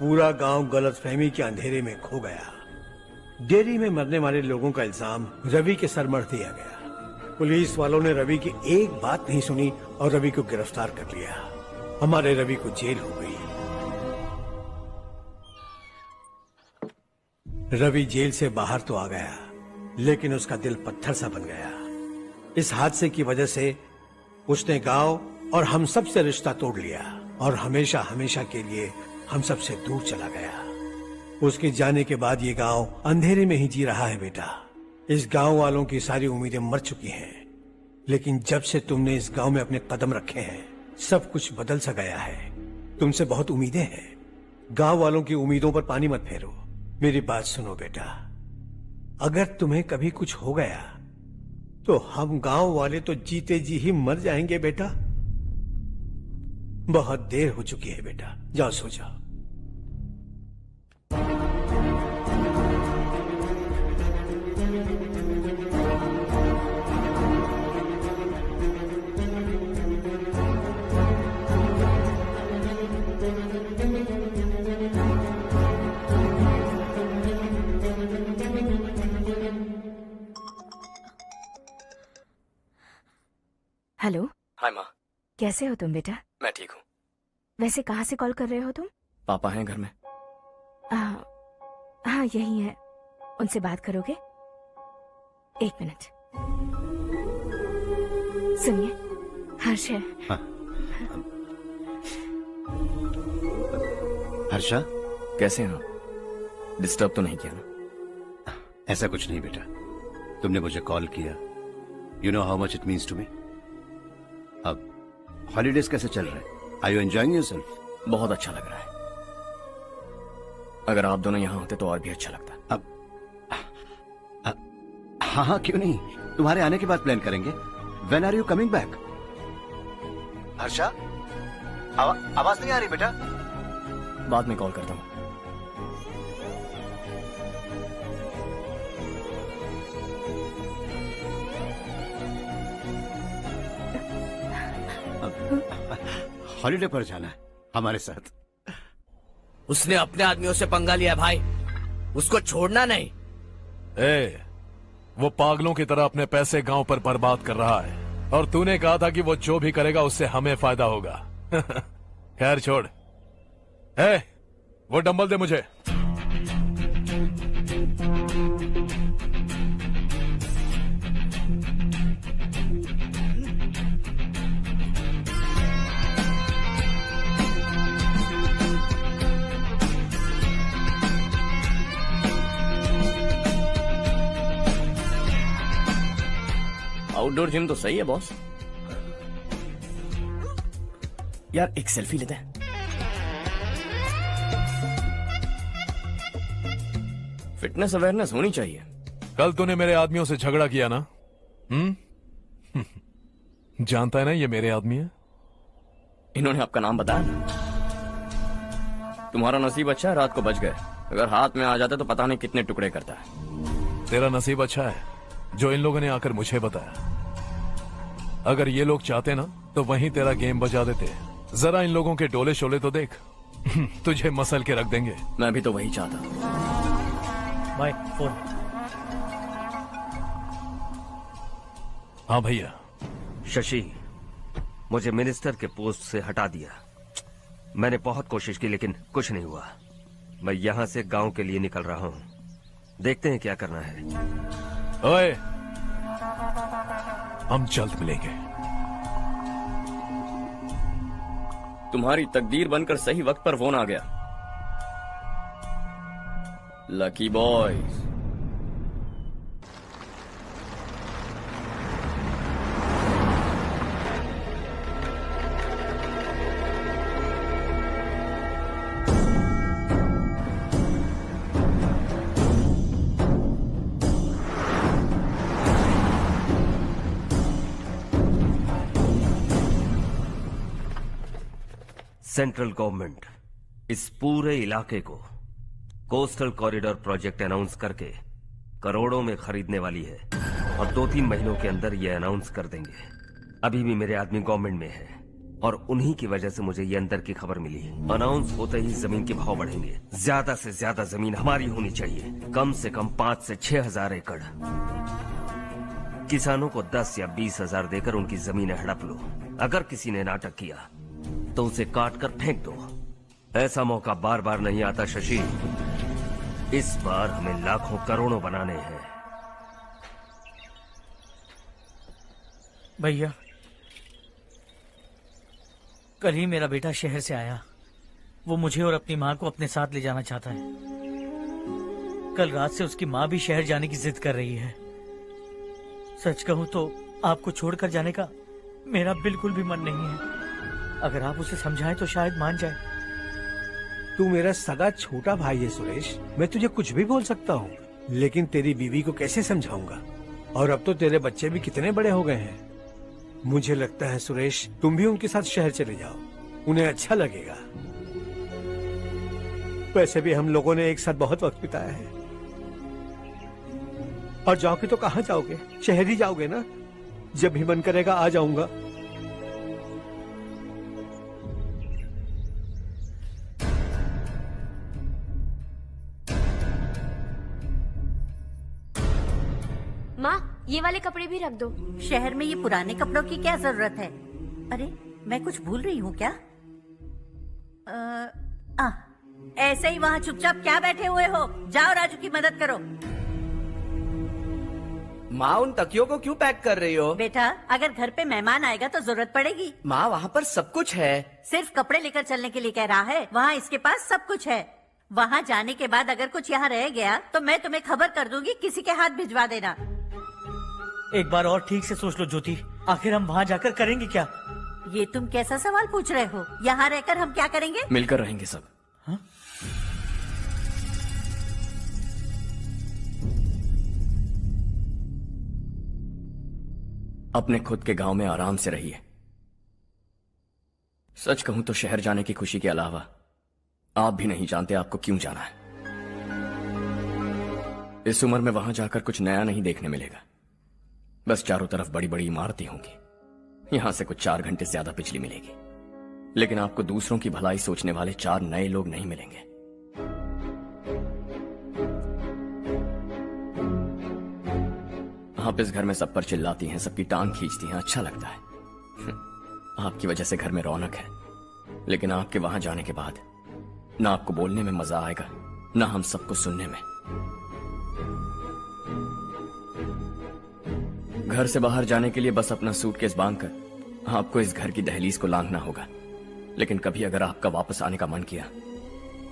पूरा गांव गलतफहमी के अंधेरे में खो गया। डेयरी में मरने वाले लोगों का इल्जाम रवि के सर मढ़ दिया गया। पुलिस वालों ने रवि की एक बात नहीं सुनी और रवि को गिरफ्तार कर लिया। हमारे रवि को जेल हो गई। रवि जेल से बाहर तो आ गया, लेकिन उसका दिल पत्थर सा बन गया। इस हादसे की वजह से उसने गांव और हम सब से रिश्ता तोड़ लिया और हमेशा हमेशा के लिए हम सब से दूर चला गया। उसके जाने के बाद ये गांव अंधेरे में ही जी रहा है बेटा। इस गांव वालों की सारी उम्मीदें मर चुकी हैं, लेकिन जब से तुमने इस गांव में अपने कदम रखे हैं सब कुछ बदल सा गया है। तुमसे बहुत उम्मीदें हैं। गांव वालों की उम्मीदों पर पानी मत फेरो। मेरी बात सुनो बेटा, अगर तुम्हें कभी कुछ हो गया तो हम गांव वाले तो जीते जी ही मर जाएंगे बेटा। बहुत देर हो चुकी है बेटा, जाओ सो जाओ। हेलो। हाय माँ। कैसे हो तुम बेटा? मैं ठीक हूँ। वैसे कहाँ से कॉल कर रहे हो तुम? पापा हैं घर में। हाँ यही है। उनसे बात करोगे? 1 मिनट। सुनिए, हर्ष है। हाँ। हर्षा, कैसे हैं आप? डिस्टर्ब तो नहीं किया ना? ऐसा कुछ नहीं बेटा, तुमने मुझे कॉल किया। You know how much it means to me. अब हॉलीडेज कैसे चल रहे हैं? Are you enjoying yourself? बहुत अच्छा लग रहा है। अगर आप दोनों यहाँ होते तो और भी अच्छा लगता। अब हाँ हाँ क्यों नहीं, तुम्हारे आने के बाद प्लान करेंगे। When are you coming back? Harsha, आवाज नहीं आ रही बेटा। बाद में कॉल करता हूँ। हॉलीडे पर जाना है हमारे साथ। उसने अपने आदमियों से पंगा लिया भाई, उसको छोड़ना नहीं। वो पागलों की तरह अपने पैसे गांव पर बर्बाद कर रहा है और तूने कहा था कि वो जो भी करेगा उससे हमें फायदा होगा। खैर छोड़। वो डंबल दे मुझे। आउटडोर जिम तो सही है बॉस। यार एक सेल्फी लेते हैं। फिटनेस अवेयरनेस होनी चाहिए। कल तूने मेरे आदमियों से झगड़ा किया ना? जानता है ना ये मेरे आदमी है। इन्होंने आपका नाम बताया? तुम्हारा नसीब अच्छा है, रात को बच गए। अगर हाथ में आ जाते तो पता नहीं कितने टुकड़े करता है। तेरा नसीब अच्छा है जो इन लोगों ने आकर मुझे बताया। अगर ये लोग चाहते ना तो वहीं तेरा गेम बजा देते। जरा इन लोगों के डोले शोले तो देख। तुझे मसल के रख देंगे। मैं भी तो वही चाहता। By phone. हाँ भैया। शशि, मुझे मिनिस्टर के पोस्ट से हटा दिया। मैंने बहुत कोशिश की लेकिन कुछ नहीं हुआ। मैं यहाँ से गांव के लिए निकल रहा हूँ। देखते हैं क्या करना है। ओए, हम जल्द मिलेंगे। तुम्हारी तकदीर बनकर सही वक्त पर फोन आ गया। Lucky boys. सेंट्रल गवर्नमेंट इस पूरे इलाके को कोस्टल कॉरिडोर प्रोजेक्ट अनाउंस करके करोड़ों में खरीदने वाली है और 2-3 महीनों के अंदर ये अनाउंस कर देंगे। अभी भी मेरे आदमी गवर्नमेंट में है और उन्हीं की वजह से मुझे ये अंदर की खबर मिली। अनाउंस होते ही जमीन के भाव बढ़ेंगे। ज्यादा से ज्यादा जमीन हमारी होनी चाहिए, कम से कम 5 से 6 हजार एकड़। किसानों को 10 या 20 हजार देकर उनकी जमीनें हड़प लो। अगर किसी ने नाटक किया तो उसे काट कर फेंक दो। ऐसा मौका बार बार नहीं आता शशि। इस बार हमें लाखों करोड़ों बनाने हैं। भैया कल ही मेरा बेटा शहर से आया। वो मुझे और अपनी माँ को अपने साथ ले जाना चाहता है। कल रात से उसकी माँ भी शहर जाने की जिद कर रही है। सच कहूँ तो आपको छोड़कर जाने का मेरा बिल्कुल भी मन नहीं है। अगर आप उसे समझाएं तो शायद मान जाए। तू मेरा सगा छोटा भाई है सुरेश, मैं तुझे कुछ भी बोल सकता हूँ, लेकिन तेरी बीवी को कैसे समझाऊंगा? और अब तो तेरे बच्चे भी कितने बड़े हो गए हैं। मुझे लगता है सुरेश, तुम भी उनके साथ शहर चले जाओ, उन्हें अच्छा लगेगा। वैसे भी हम लोगों ने एक साथ बहुत वक्त बिताया है। और जाओगे तो कहाँ जाओगे? शहर ही जाओगे ना? जब भी मन करेगा आ जाऊंगा। माँ, ये वाले कपड़े भी रख दो। शहर में ये पुराने कपड़ों की क्या जरूरत है? अरे मैं कुछ भूल रही हूँ क्या? ऐसे ही वहाँ चुपचाप क्या बैठे हुए हो? जाओ राजू की मदद करो। माँ, उन तकियों को क्यों पैक कर रही हो? बेटा, अगर घर पे मेहमान आएगा तो जरूरत पड़ेगी। माँ, वहाँ पर सब कुछ है। सिर्फ कपड़े लेकर चलने के लिए कह रहा है? वहाँ इसके पास सब कुछ है। वहाँ जाने के बाद अगर कुछ यहाँ रह गया तो मैं तुम्हें खबर कर दूंगी, किसी के हाथ भिजवा देना। एक बार और ठीक से सोच लो ज्योति, आखिर हम वहाँ जाकर करेंगे क्या? ये तुम कैसा सवाल पूछ रहे हो? यहाँ रहकर हम क्या करेंगे? मिलकर रहेंगे सब। हाँ? अपने खुद के गांव में आराम से रहिए। सच कहूं तो शहर जाने की खुशी के अलावा आप भी नहीं जानते आपको क्यों जाना है। इस उम्र में वहां जाकर कुछ नया नहीं देखने मिलेगा। बस चारों तरफ बड़ी बड़ी इमारतें होंगी। यहां से कुछ 4 घंटे ज्यादा बिजली मिलेगी, लेकिन आपको दूसरों की भलाई सोचने वाले 4 नए लोग नहीं मिलेंगे। आप इस घर में सब पर चिल्लाती हैं, सबकी टांग खींचती हैं, अच्छा लगता है। आपकी वजह से घर में रौनक है, लेकिन आपके वहां जाने के बाद ना आपको बोलने में मजा आएगा, ना हम सबको सुनने में। घर से बाहर जाने के लिए बस अपना सूटकेस बांधकर आपको इस घर की दहलीज को लांघना होगा, लेकिन कभी अगर आपका वापस आने का मन किया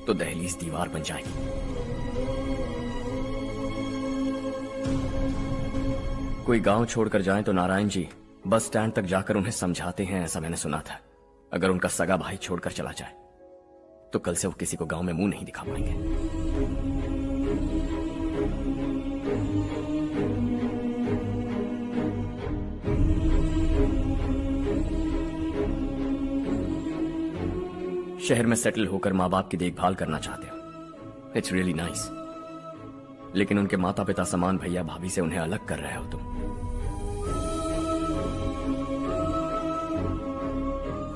तो दहलीज दीवार बन जाएगी। कोई गांव छोड़कर जाए तो नारायण जी बस स्टैंड तक जाकर उन्हें समझाते हैं, ऐसा मैंने सुना था। अगर उनका सगा भाई छोड़कर चला जाए तो कल से वो किसी को गांव में मुंह नहीं दिखा पाएंगे। शहर में सेटल होकर माँ बाप की देखभाल करना चाहते हो, इट्स रियली नाइस, लेकिन उनके माता पिता समान भैया भाभी से उन्हें अलग कर रहे हो तुम।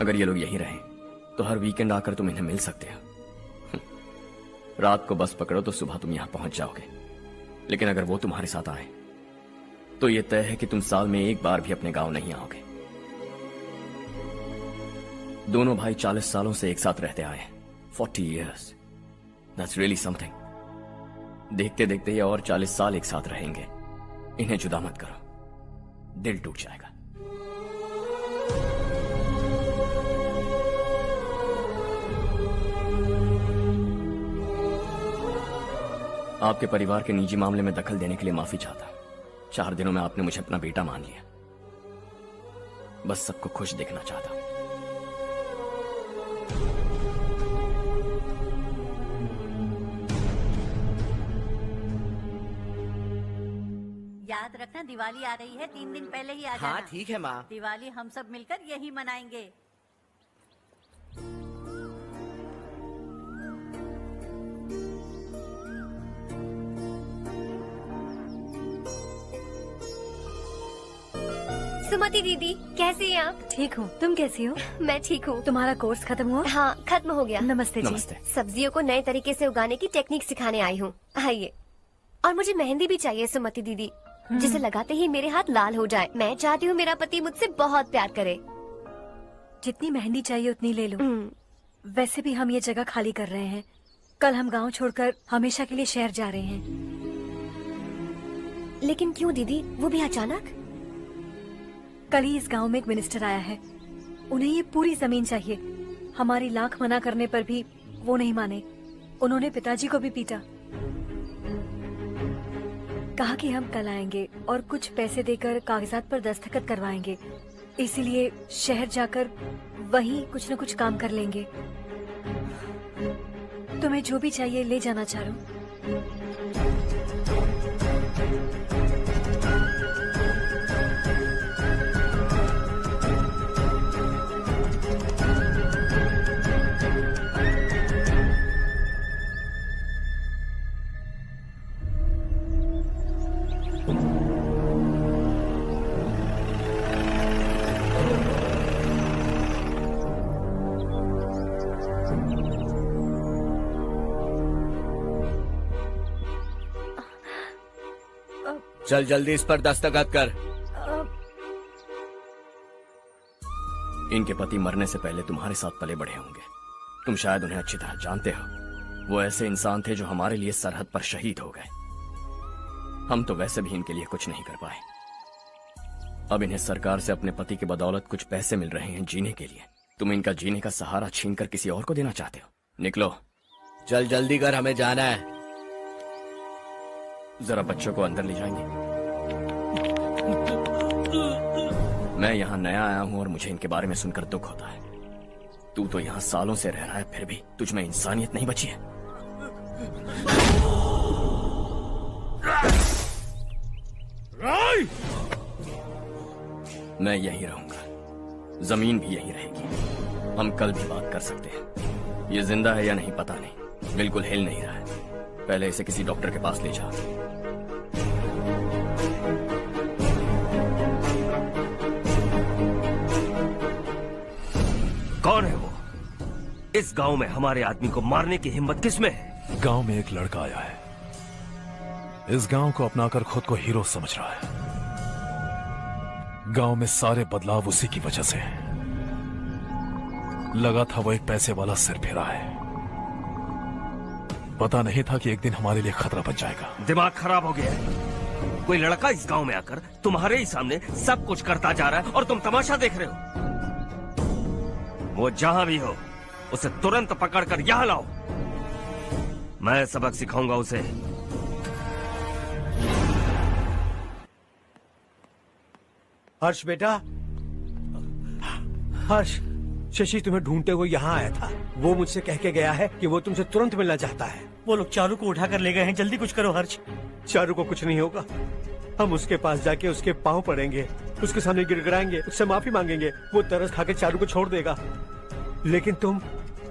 अगर ये लोग यहीं रहे तो हर वीकेंड आकर तुम इन्हें मिल सकते हो। रात को बस पकड़ो तो सुबह तुम यहां पहुंच जाओगे, लेकिन अगर वो तुम्हारे साथ आए तो ये तय है कि तुम साल में एक बार भी अपने गांव नहीं आओगे। दोनों भाई 40 सालों से एक साथ रहते आए, 40 years, that's really something। देखते देखते ये और 40 साल एक साथ रहेंगे। इन्हें जुदा मत करो, दिल टूट जाएगा। आपके परिवार के निजी मामले में दखल देने के लिए माफी चाहता। 4 दिनों में आपने मुझे अपना बेटा मान लिया। बस सबको खुश देखना चाहता। याद रखना, दिवाली आ रही है, 3 दिन पहले ही आ जाना। हाँ ठीक है माँ। दिवाली हम सब मिलकर यही मनाएंगे। सुमति दीदी, कैसे हैं आप? ठीक हूँ, तुम कैसी हो? मैं ठीक हूँ। तुम्हारा कोर्स खत्म हुआ? हाँ, खत्म हो गया। नमस्ते जी। नमस्ते। सब्जियों को नए तरीके से उगाने की टेक्निक सिखाने आई हूँ। आइए। और मुझे मेहंदी भी चाहिए सुमति दीदी, जिसे लगाते ही मेरे हाथ लाल हो जाए। मैं चाहती हूँ मेरा पति मुझसे बहुत प्यार करे। जितनी मेहंदी चाहिए उतनी ले लो। वैसे भी हम ये जगह खाली कर रहे हैं। कल हम गांव छोड़कर हमेशा के लिए शहर जा रहे हैं। लेकिन क्यों दीदी, वो भी अचानक? कल ही इस गांव में एक मिनिस्टर आया है। उन्हें ये पूरी जमीन चाहिए। हमारी लाख मना करने पर भी वो नहीं माने। उन्होंने पिताजी को भी पीटा। कहा कि हम कल आएंगे और कुछ पैसे देकर कागजात पर दस्तखत करवाएंगे। इसीलिए शहर जाकर वहीं कुछ न कुछ काम कर लेंगे। तुम्हें जो भी चाहिए ले जाना चारू। चल जल्दी इस पर दस्तखत कर। इनके पति मरने से पहले तुम्हारे साथ पले बढ़े होंगे। तुम शायद उन्हें अच्छी तरह जानते हो। वो ऐसे इंसान थे जो हमारे लिए सरहद पर शहीद हो गए। हम तो वैसे भी इनके लिए कुछ नहीं कर पाए। अब इन्हें सरकार से अपने पति की बदौलत कुछ पैसे मिल रहे हैं जीने के लिए। तुम इनका जीने का सहारा छीनकर किसी और को देना चाहते हो। निकलो, चल जल्दी कर, हमें जाना है। जरा बच्चों को अंदर ले जाएंगे। मैं यहाँ नया आया हूँ और मुझे इनके बारे में सुनकर दुख होता है। तू तो यहाँ सालों से रह रहा है, फिर भी तुझ में इंसानियत नहीं बची है। मैं यहीं रहूंगा, जमीन भी यहीं रहेगी। हम कल भी बात कर सकते हैं। ये जिंदा है या नहीं पता नहीं, बिल्कुल हिल नहीं रहा है। पहले इसे किसी डॉक्टर के पास ले जा। कौन है वो? इस गांव में हमारे आदमी को मारने की हिम्मत किसमें है? गांव में एक लड़का आया है। इस गांव को अपनाकर खुद को हीरो समझ रहा है। गांव में सारे बदलाव उसी की वजह से है। लगा था वो एक पैसे वाला सिरफिरा है। पता नहीं था कि एक दिन हमारे लिए खतरा बन जाएगा। दिमाग खराब हो गया है। कोई लड़का इस गांव में आकर तुम्हारे ही सामने सब कुछ करता जा रहा है और तुम तमाशा देख रहे हो। वो जहां भी हो उसे तुरंत पकड़कर यहां लाओ। मैं सबक सिखाऊंगा उसे। हर्ष बेटा, हर्ष, शशि तुम्हें ढूंढते हुए यहाँ आया था। वो मुझसे कह के गया है कि वो तुमसे तुरंत मिलना चाहता है। वो लोग चारू को उठाकर ले गए हैं। जल्दी कुछ करो हर्ष। चारू को कुछ नहीं होगा। हम उसके पास जाके उसके पांव पड़ेंगे, उसके सामने गिड़गिड़ाएंगे, उससे माफी मांगेंगे। वो तरस खाके चारू को छोड़ देगा। लेकिन तुम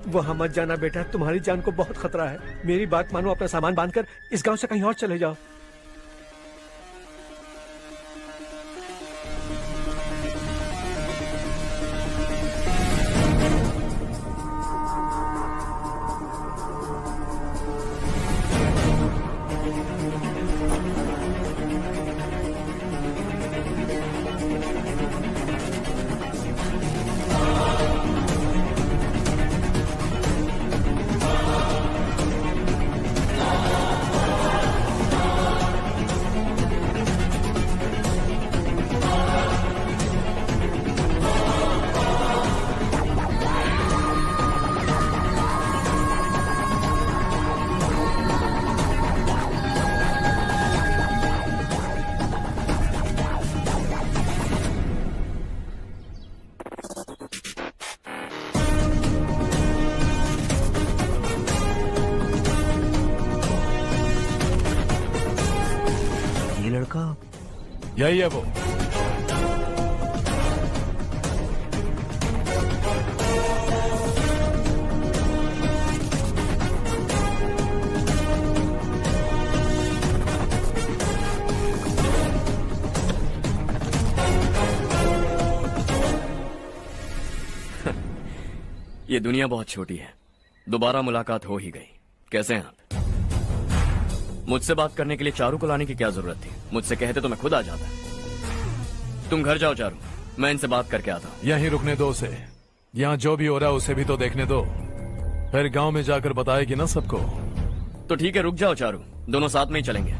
वहां मत जाना बेटा, तुम्हारी जान को बहुत खतरा है। मेरी बात मानो, अपना सामान बांधकर इस गांव से कहीं और चले जाओ। यही है वो। ये दुनिया बहुत छोटी है। दोबारा मुलाकात हो ही गई। कैसे हैं आप? मुझसे बात करने के लिए चारू को लाने की क्या जरूरत थी? मुझसे कहते तो मैं खुद आ जाता। तुम घर जाओ चारू, मैं इनसे बात करके आता हूँ। यहीं रुकने दो उसे। यहाँ जो भी हो रहा है उसे भी तो देखने दो। फिर गांव में जाकर बताएगी ना सबको। तो ठीक है, रुक जाओ चारू, दोनों साथ में ही चलेंगे।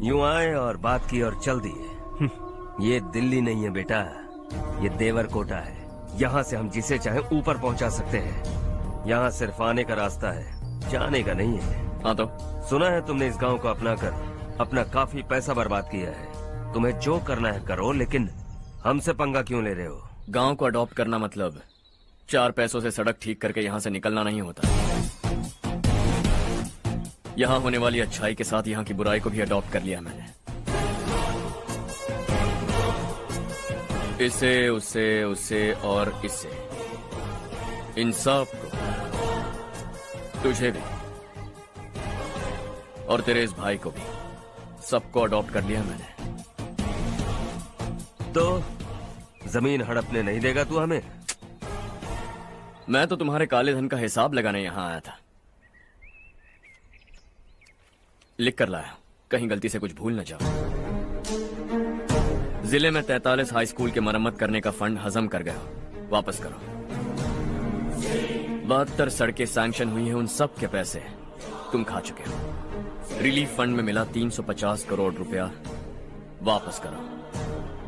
यूं आए और बात की और चल दिए। ये दिल्ली नहीं है बेटा, ये देवरकोटा है। यहाँ से हम जिसे चाहे ऊपर पहुँचा सकते हैं। यहाँ सिर्फ आने का रास्ता है, जाने का नहीं है। हाँ तो सुना है तुमने इस गांव को अपना कर अपना काफी पैसा बर्बाद किया है। तुम्हें जो करना है करो, लेकिन हमसे पंगा क्यों ले रहे हो? गांव को अडॉप्ट करना मतलब 4 पैसों से सड़क ठीक करके यहाँ से निकलना नहीं होता। यहाँ होने वाली अच्छाई के साथ यहाँ की बुराई को भी अडॉप्ट कर लिया मैंने। इससे, उससे, उससे और इससे, इन सब को, तुझे भी और तेरे इस भाई को भी, सबको अडॉप्ट कर लिया मैंने। तो जमीन हड़पने नहीं देगा तू हमें? मैं तो तुम्हारे काले धन का हिसाब लगाने यहाँ आया था। लिख कर लाया, कहीं गलती से कुछ भूल न जाओ। जिले में 43 हाई स्कूल के मरम्मत करने का फंड हजम कर गया, वापस करो। 72 सड़कें सैंक्शन हुई हैं, उन सब के पैसे तुम खा चुके हो। रिलीफ फंड में मिला 350 करोड़ रुपया, वापस करो।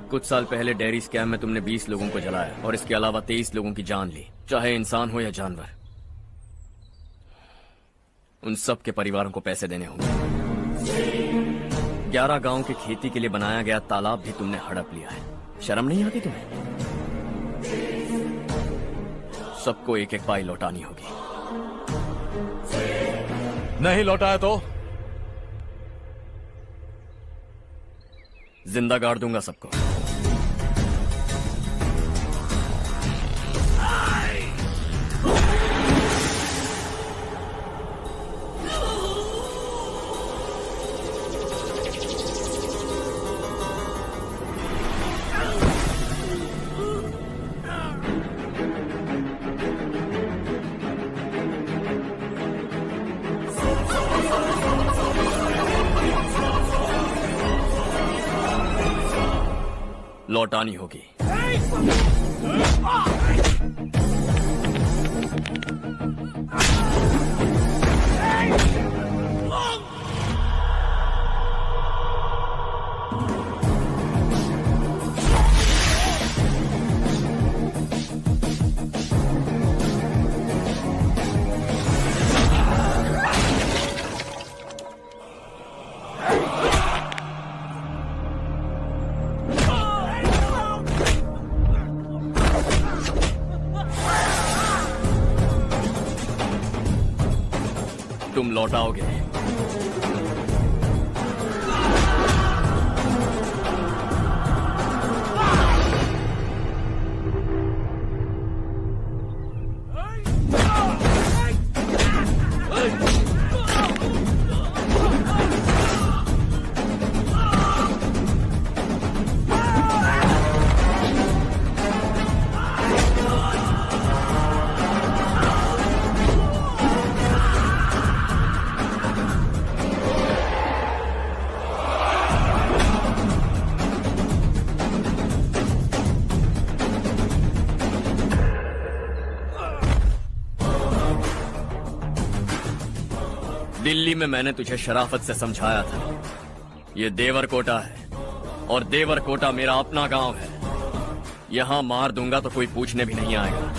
कुछ साल पहले डेयरी स्कैम में तुमने 20 लोगों को जलाया और इसके अलावा 23 लोगों की जान ली, चाहे इंसान हो या जानवर। उन सब के परिवारों को पैसे देने होंगे। 11 गांव के खेती के लिए बनाया गया तालाब भी तुमने हड़प लिया है। शर्म नहीं आती तुम्हें? सबको एक एक पाई लौटानी होगी। नहीं लौटाया तो जिंदा गाड़ दूंगा सबको। लौटानी होगी। तुम लौटाओगे। दिल्ली में मैंने तुझे शराफत से समझाया था, ये देवरकोटा है और देवरकोटा मेरा अपना गांव है। यहां मार दूंगा तो कोई पूछने भी नहीं आएगा।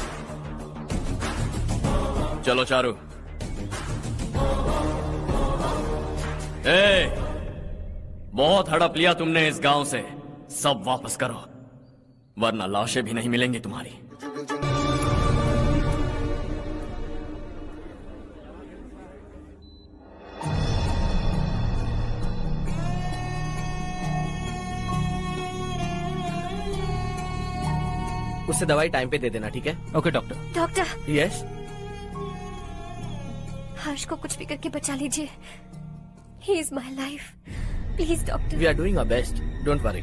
चलो चारू। बहुत हड़प लिया तुमने इस गांव से, सब वापस करो वरना लाशें भी नहीं मिलेंगी तुम्हारी। उससे दवाई टाइम पे दे देना, ठीक है? Okay doctor. Doctor. Yes. Harsh को कुछ भी करके बचा लीजिए। He is my life, please doctor. We are doing our best, don't worry.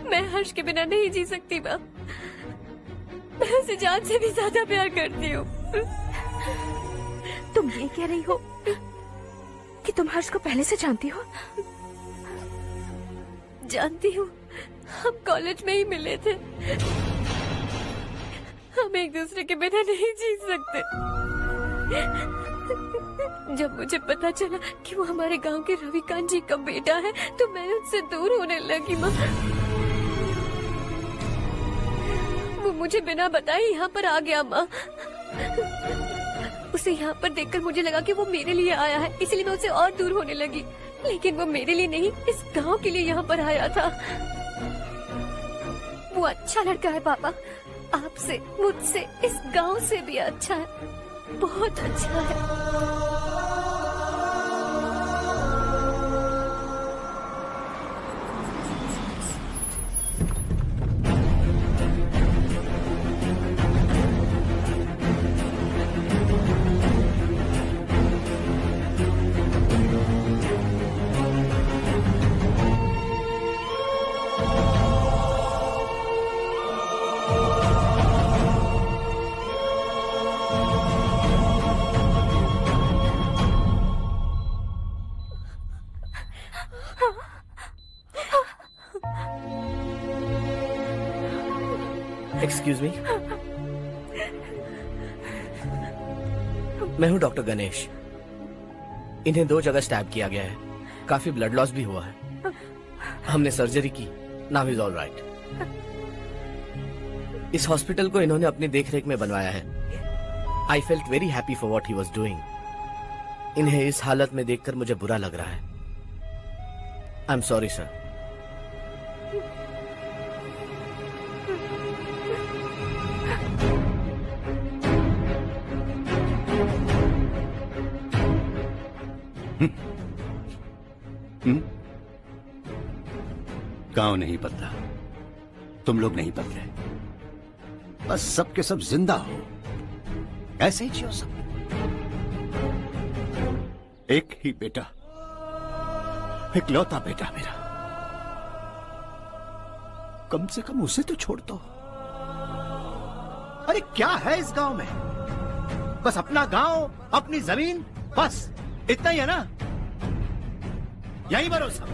मैं हर्ष के बिना नहीं जी सकती माँ। मैं उसे जान से भी ज्यादा प्यार करती हूँ। तुम ये कह रही हो कि तुम हर्ष को पहले से जानती हो? जानती हूँ, हम कॉलेज में ही मिले थे। हम एक दूसरे के बिना नहीं जी सकते। जब मुझे पता चला कि वो हमारे गांव के रविकांत जी का बेटा है तो मैं उससे दूर होने लगी माँ। वो मुझे बिना बताए यहाँ पर आ गया माँ। उसे यहाँ पर देखकर मुझे लगा कि वो मेरे लिए आया है, इसलिए मैं उससे और दूर होने लगी। लेकिन वो मेरे लिए नहीं, इस गांव के लिए यहाँ पर आया था। वो अच्छा लड़का है पापा, आपसे, मुझसे, इस गांव से भी अच्छा है, बहुत अच्छा है। एक्सक्यूज मी, मैं हूं डॉक्टर गणेश। इन्हें 2 जगह स्टैब किया गया है, काफी ब्लड लॉस भी हुआ है। हमने सर्जरी की, नाउ इज ऑल राइट। इस हॉस्पिटल को इन्होंने अपनी देखरेख में बनवाया है। I felt very happy for what he was doing. इन्हें इस हालत में देखकर मुझे बुरा लग रहा है। I am sorry sir. गांव नहीं बदला, तुम लोग नहीं बदले, बस सबके सब जिंदा हो, ऐसे ही जियो सब। एक ही बेटा, इकलौता बेटा मेरा, कम से कम उसे तो छोड़ दो। अरे क्या है इस गांव में? बस अपना गांव, अपनी जमीन, बस इतना ही है ना? यही भरोसा,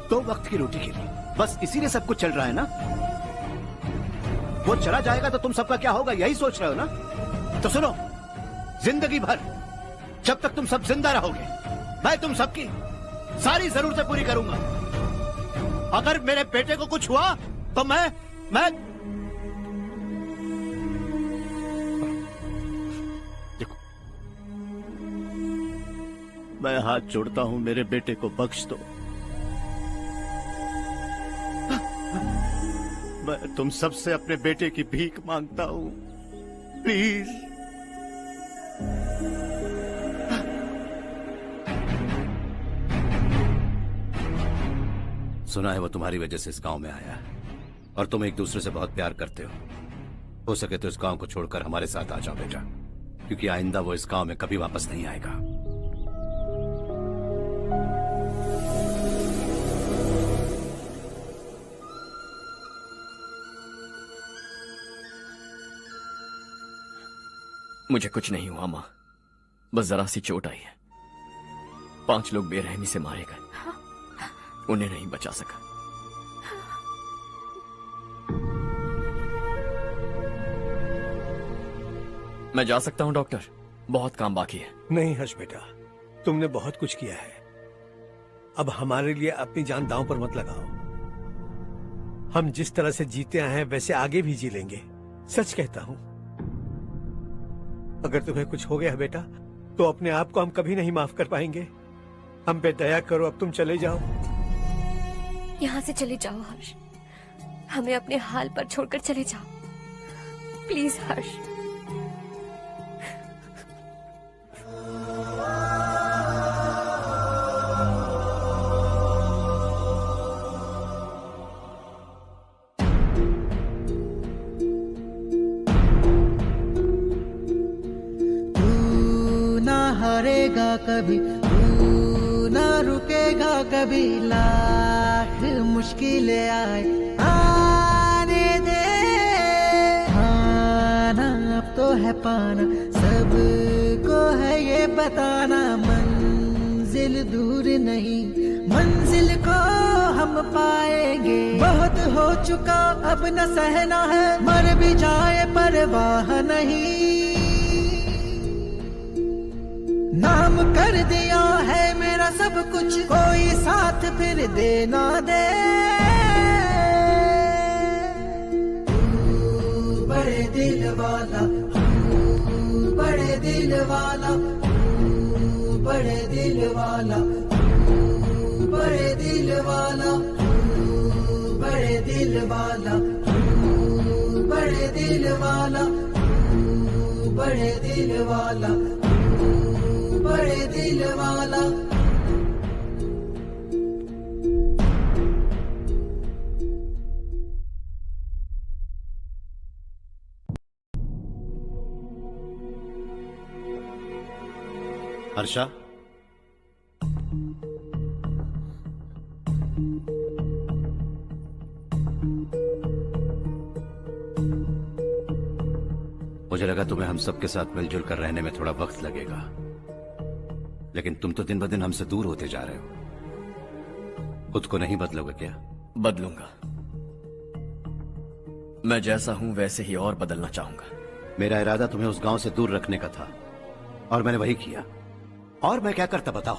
2 वक्त की रोटी के लिए, बस इसीलिए सब कुछ चल रहा है ना? वो चला जाएगा तो तुम सबका क्या होगा, यही सोच रहे हो ना? तो सुनो, जिंदगी भर जब तक तुम सब जिंदा रहोगे, मैं तुम सबकी सारी जरूरतें पूरी करूंगा। अगर मेरे बेटे को कुछ हुआ तो मैं हाथ जोड़ता हूं, मेरे बेटे को बख्श दो। मैं तुम सबसे अपने बेटे की भीख मांगता हूं, प्लीज। सुना है वो तुम्हारी वजह से इस गांव में आया है और तुम एक दूसरे से बहुत प्यार करते हो सके तो इस गांव को छोड़कर हमारे साथ आ जाओ बेटा, क्योंकि आइंदा वो इस गांव में कभी वापस नहीं आएगा। मुझे कुछ नहीं हुआ माँ, बस जरा सी चोट आई है। 5 लोग बेरहमी से मारे गए, उन्हें नहीं बचा सका। मैं जा सकता हूं डॉक्टर, बहुत काम बाकी है। नहीं हर्ष बेटा, तुमने बहुत कुछ किया है, अब हमारे लिए अपनी जान दांव पर मत लगाओ। हम जिस तरह से जीते आए हैं वैसे आगे भी जी लेंगे, सच कहता हूं। अगर तुम्हें कुछ हो गया बेटा तो अपने आप को हम कभी नहीं माफ कर पाएंगे। हम पे दया करो, अब तुम चले जाओ। यहाँ से चले जाओ हर्ष, हमें अपने हाल पर छोड़कर चले जाओ, प्लीज हर्ष। हारेगा कभी, तू ना रुकेगा कभी, लाख मुश्किलें आए आने दे। खाना अब तो है पाना, सबको है ये बताना, मंजिल दूर नहीं, मंजिल को हम पाएंगे। बहुत हो चुका अब न सहना है, मर भी जाए परवाह नहीं। नाम कर दिया है मेरा सब कुछ, कोई साथ फिर दे ना दे। बड़े दिल वाला, बड़े दिल वाला, बड़े दिल वाला, बड़े दिल वाला, बड़े दिल वाला, बड़े दिल वाला, बड़े दिल वाला, बड़े दिल वाला। हर्षा, मुझे लगा तुम्हें हम सबके साथ मिलजुल कर रहने में थोड़ा वक्त लगेगा, लेकिन तुम तो दिन ब दिन हमसे दूर होते जा रहे हो। खुद को नहीं बदलोगे क्या? बदलूंगा। मैं जैसा हूं वैसे ही और बदलना चाहूंगा। मेरा इरादा तुम्हें उस गांव से दूर रखने का था और मैंने वही किया। और मैं क्या करता बताओ?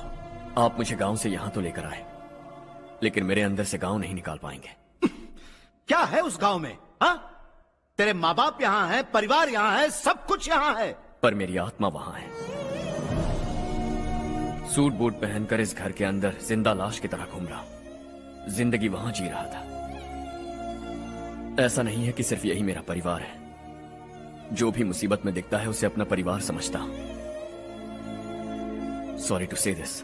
आप मुझे गांव से यहां तो लेकर आए, लेकिन मेरे अंदर से गांव नहीं निकाल पाएंगे। क्या है उस गांव में? हाँ, तेरे माँ बाप यहाँ हैं, परिवार यहाँ है, सब कुछ यहाँ है, पर मेरी आत्मा वहां है। सूट बूट पहनकर इस घर के अंदर जिंदा लाश की तरह घूम रहा हूं। जिंदगी वहां जी रहा था। ऐसा नहीं है कि सिर्फ यही मेरा परिवार है। जो भी मुसीबत में दिखता है उसे अपना परिवार समझता हूं। सॉरी टू से दिस।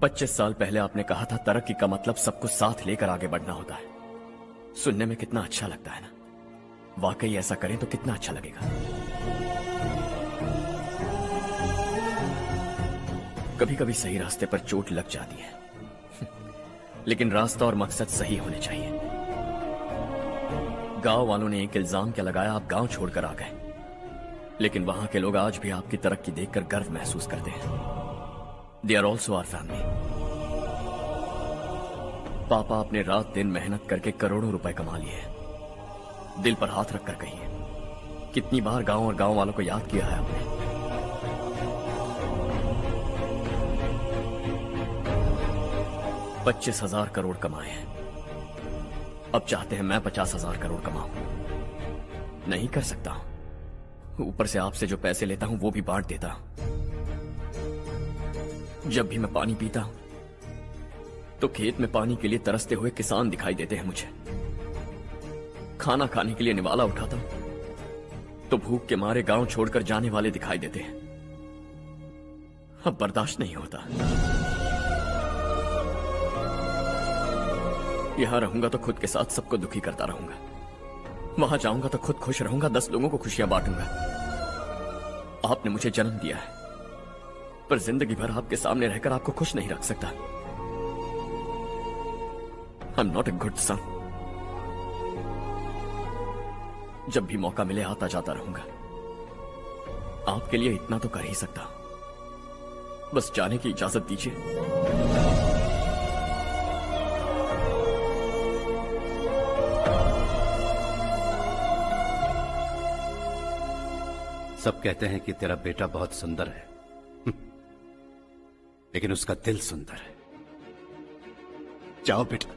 25 साल पहले आपने कहा था तरक्की का मतलब सबको साथ लेकर आगे बढ़ना होता है। सुनने में कितना अच्छा लगता है ना? वाकई ऐसा करें तो कितना अच्छा लगेगा। कभी कभी सही रास्ते पर चोट लग जाती है, लेकिन रास्ता और मकसद सही होने चाहिए। गांव वालों ने एक इल्जाम क्या लगाया, आप गांव छोड़कर आ गए, लेकिन वहां के लोग आज भी आपकी तरक्की देखकर गर्व महसूस करते हैं। They are also our family. पापा आपने रात दिन मेहनत करके करोड़ों रुपए कमा लिए। दिल पर हाथ रखकर कहिए, कितनी बार गांव और गांव वालों को याद किया है आपने? $25,000 करोड़ कमाए हैं। अब चाहते हैं मैं 50,000 करोड़ कमाऊं। नहीं कर सकता हूं। ऊपर से आपसे जो पैसे लेता हूं वो भी बांट देता हूं। जब भी मैं पानी पीता हूं तो खेत में पानी के लिए तरसते हुए किसान दिखाई देते हैं मुझे। खाना खाने के लिए निवाला उठाता हूं तो भूख के मारे गांव छोड़कर जाने वाले दिखाई देते हैं। अब बर्दाश्त नहीं होता। यहां रहूंगा तो खुद के साथ सबको दुखी करता रहूंगा। वहां जाऊंगा तो खुद खुश रहूंगा, 10 लोगों को खुशियां बांटूंगा। आपने मुझे जन्म दिया है, पर जिंदगी भर आपके सामने रहकर आपको खुश नहीं रख सकता। I'm not a good son. जब भी मौका मिले आता जाता रहूंगा। आपके लिए इतना तो कर ही सकता हूं। बस जाने की इजाजत दीजिए। सब कहते हैं कि तेरा बेटा बहुत सुंदर है, लेकिन उसका दिल सुंदर है। जाओ बेटा,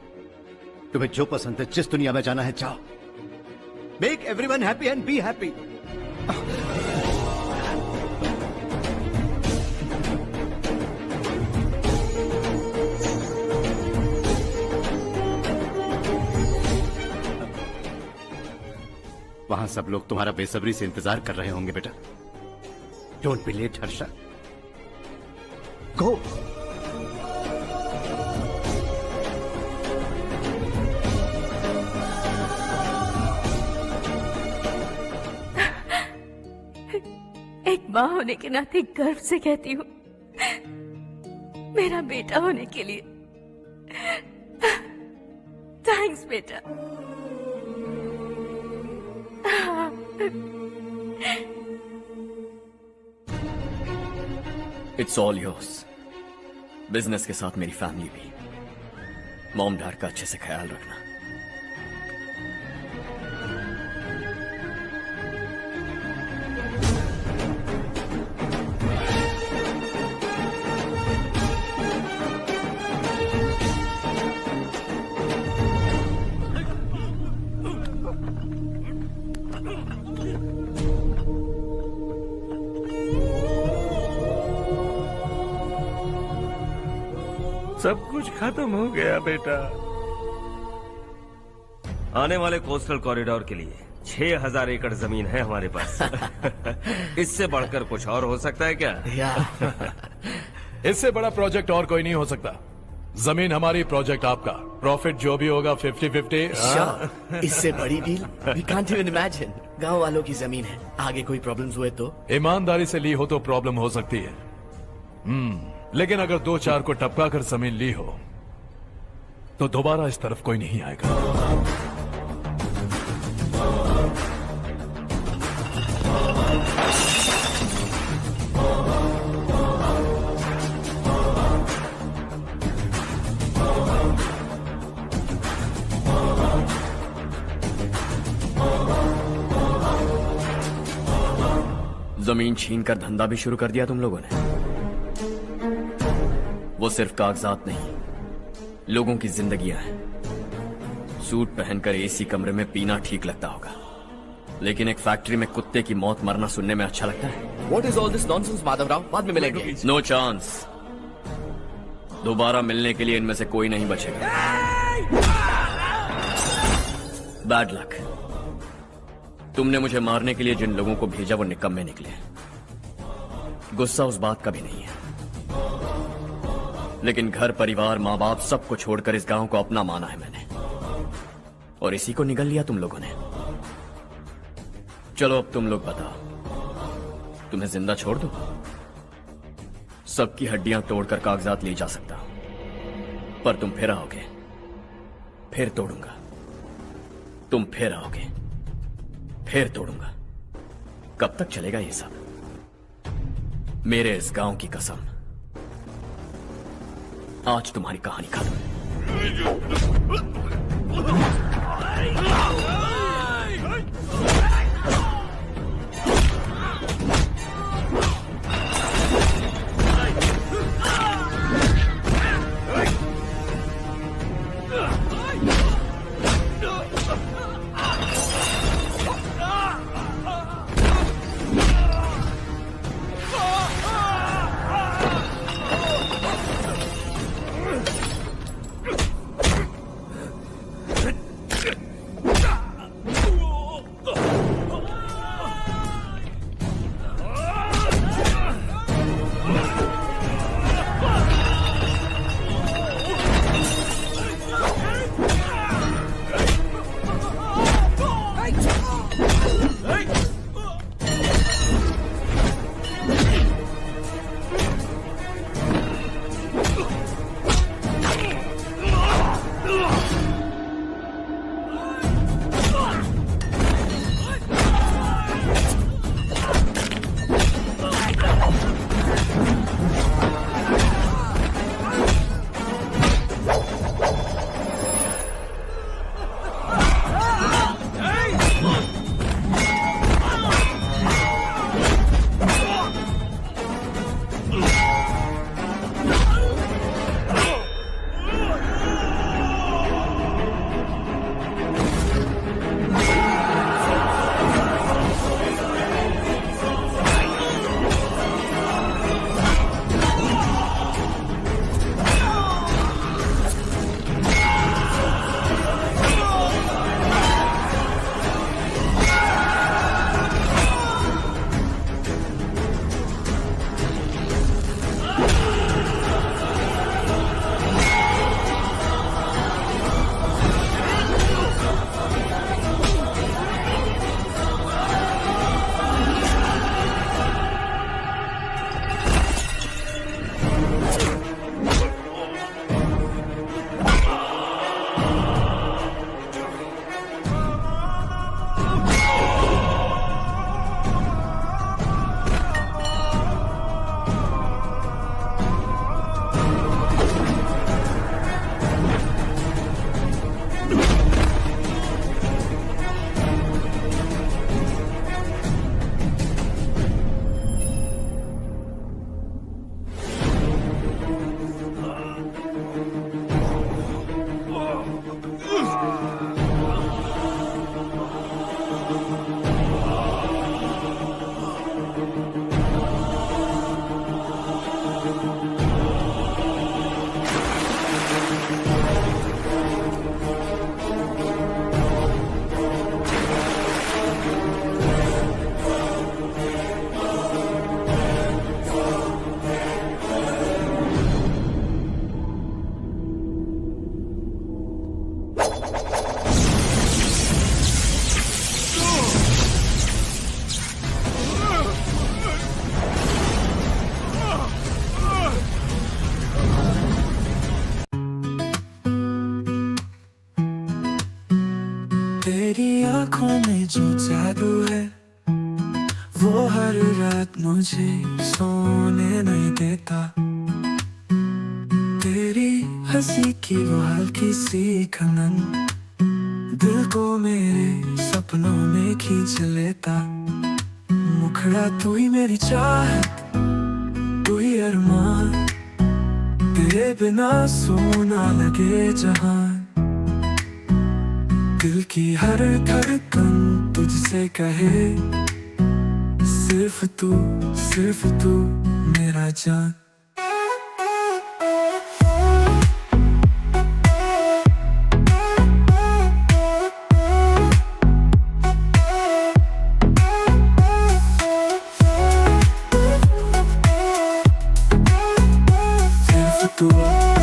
तुम्हें जो पसंद है, जिस दुनिया में जाना है जाओ। Make everyone happy and be happy. वहां सब लोग तुम्हारा बेसब्री से इंतजार कर रहे होंगे बेटा। डोंट बी लेट हर्षा, गो। एक माँ होने के नाते गर्व से कहती हूँ, मेरा बेटा होने के लिए थैंक्स बेटा। It's all yours. बिजनेस के साथ मेरी फैमिली भी। मॉम डैड का अच्छे से ख्याल रखना। सब कुछ खत्म हो गया बेटा। आने वाले कोस्टल कॉरिडोर के लिए 6000 एकड़ जमीन है हमारे पास। इससे बढ़कर कुछ और हो सकता है क्या? इससे बड़ा प्रोजेक्ट और कोई नहीं हो सकता। जमीन हमारी, प्रोजेक्ट आपका, प्रॉफिट जो भी होगा 50-50। Sure. इससे बड़ी deal we can't even imagine. गांव वालों की जमीन है, आगे कोई प्रॉब्लम्स हुए तो? ईमानदारी से ली हो तो प्रॉब्लम हो सकती है, लेकिन अगर 2-4 को टपका कर जमीन ली हो तो दोबारा इस तरफ कोई नहीं आएगा। जमीन छीन कर धंधा भी शुरू कर दिया तुम लोगों ने। वो सिर्फ कागजात नहीं, लोगों की जिंदगियां हैं। सूट पहनकर एसी कमरे में पीना ठीक लगता होगा, लेकिन एक फैक्ट्री में कुत्ते की मौत मरना सुनने में अच्छा लगता है। What is all this nonsense, Madhavrao? बाद में मिलेंगे। No chance. दोबारा मिलने के लिए इनमें से कोई नहीं बचेगा। Bad luck. तुमने मुझे मारने के लिए जिन लोगों को भेजा वो निकम्मे निकले। गुस्सा उस बात का भी नहीं है, लेकिन घर परिवार माँ बाप सबको छोड़कर इस गांव को अपना माना है मैंने, और इसी को निगल लिया तुम लोगों ने। चलो अब तुम लोग बताओ, तुम्हें जिंदा छोड़ दूं? सबकी हड्डियां तोड़कर कागजात ले जा सकता हूं, पर तुम फिर आओगे, फिर तोड़ूंगा। तुम फिर आओगे, फिर तोड़ूंगा। कब तक चलेगा ये सब? मेरे इस गांव की कसम, आज तुम्हारी कहानी खत्म। तेरी आंखों में जो जादू है वो हर रात मुझे सोने नहीं देता। तेरी हंसी की वो हल्की सी खनन दिल को मेरे सपनों में खींच लेता। मुखड़ा तू ही मेरी चाहत, तू ही अरमान, तेरे बिना सोना लगे जहां। दिल की हर धड़कन तुझसे कहे सिर्फ तू मेरा जान।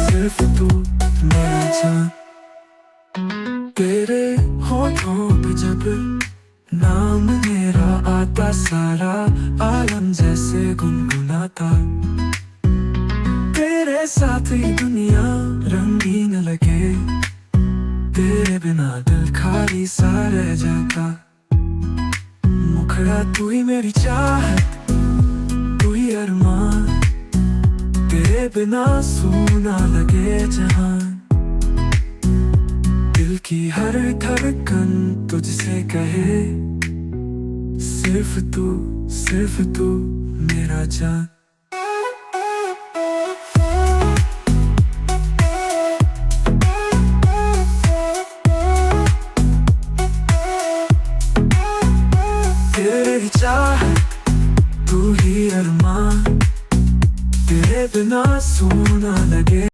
सिर्फ तू मेरा जान। तेरे होठों पे जब नाम मेरा आता सारा आलम जैसे गुनगुनाता। तेरे साथ ही दुनिया रंगीन लगे, तेरे बिना दिल खाली सा रह जाता। मुखड़ा तू ही मेरी चाहत, तू ही अरमान, तेरे बिना सोना लगे जहां। दिल की हर धड़कन तुझसे कहे सिर्फ तू मेरा जान। तेरी चाहत तू ही अरमान, तेरे बिना सोना लगे।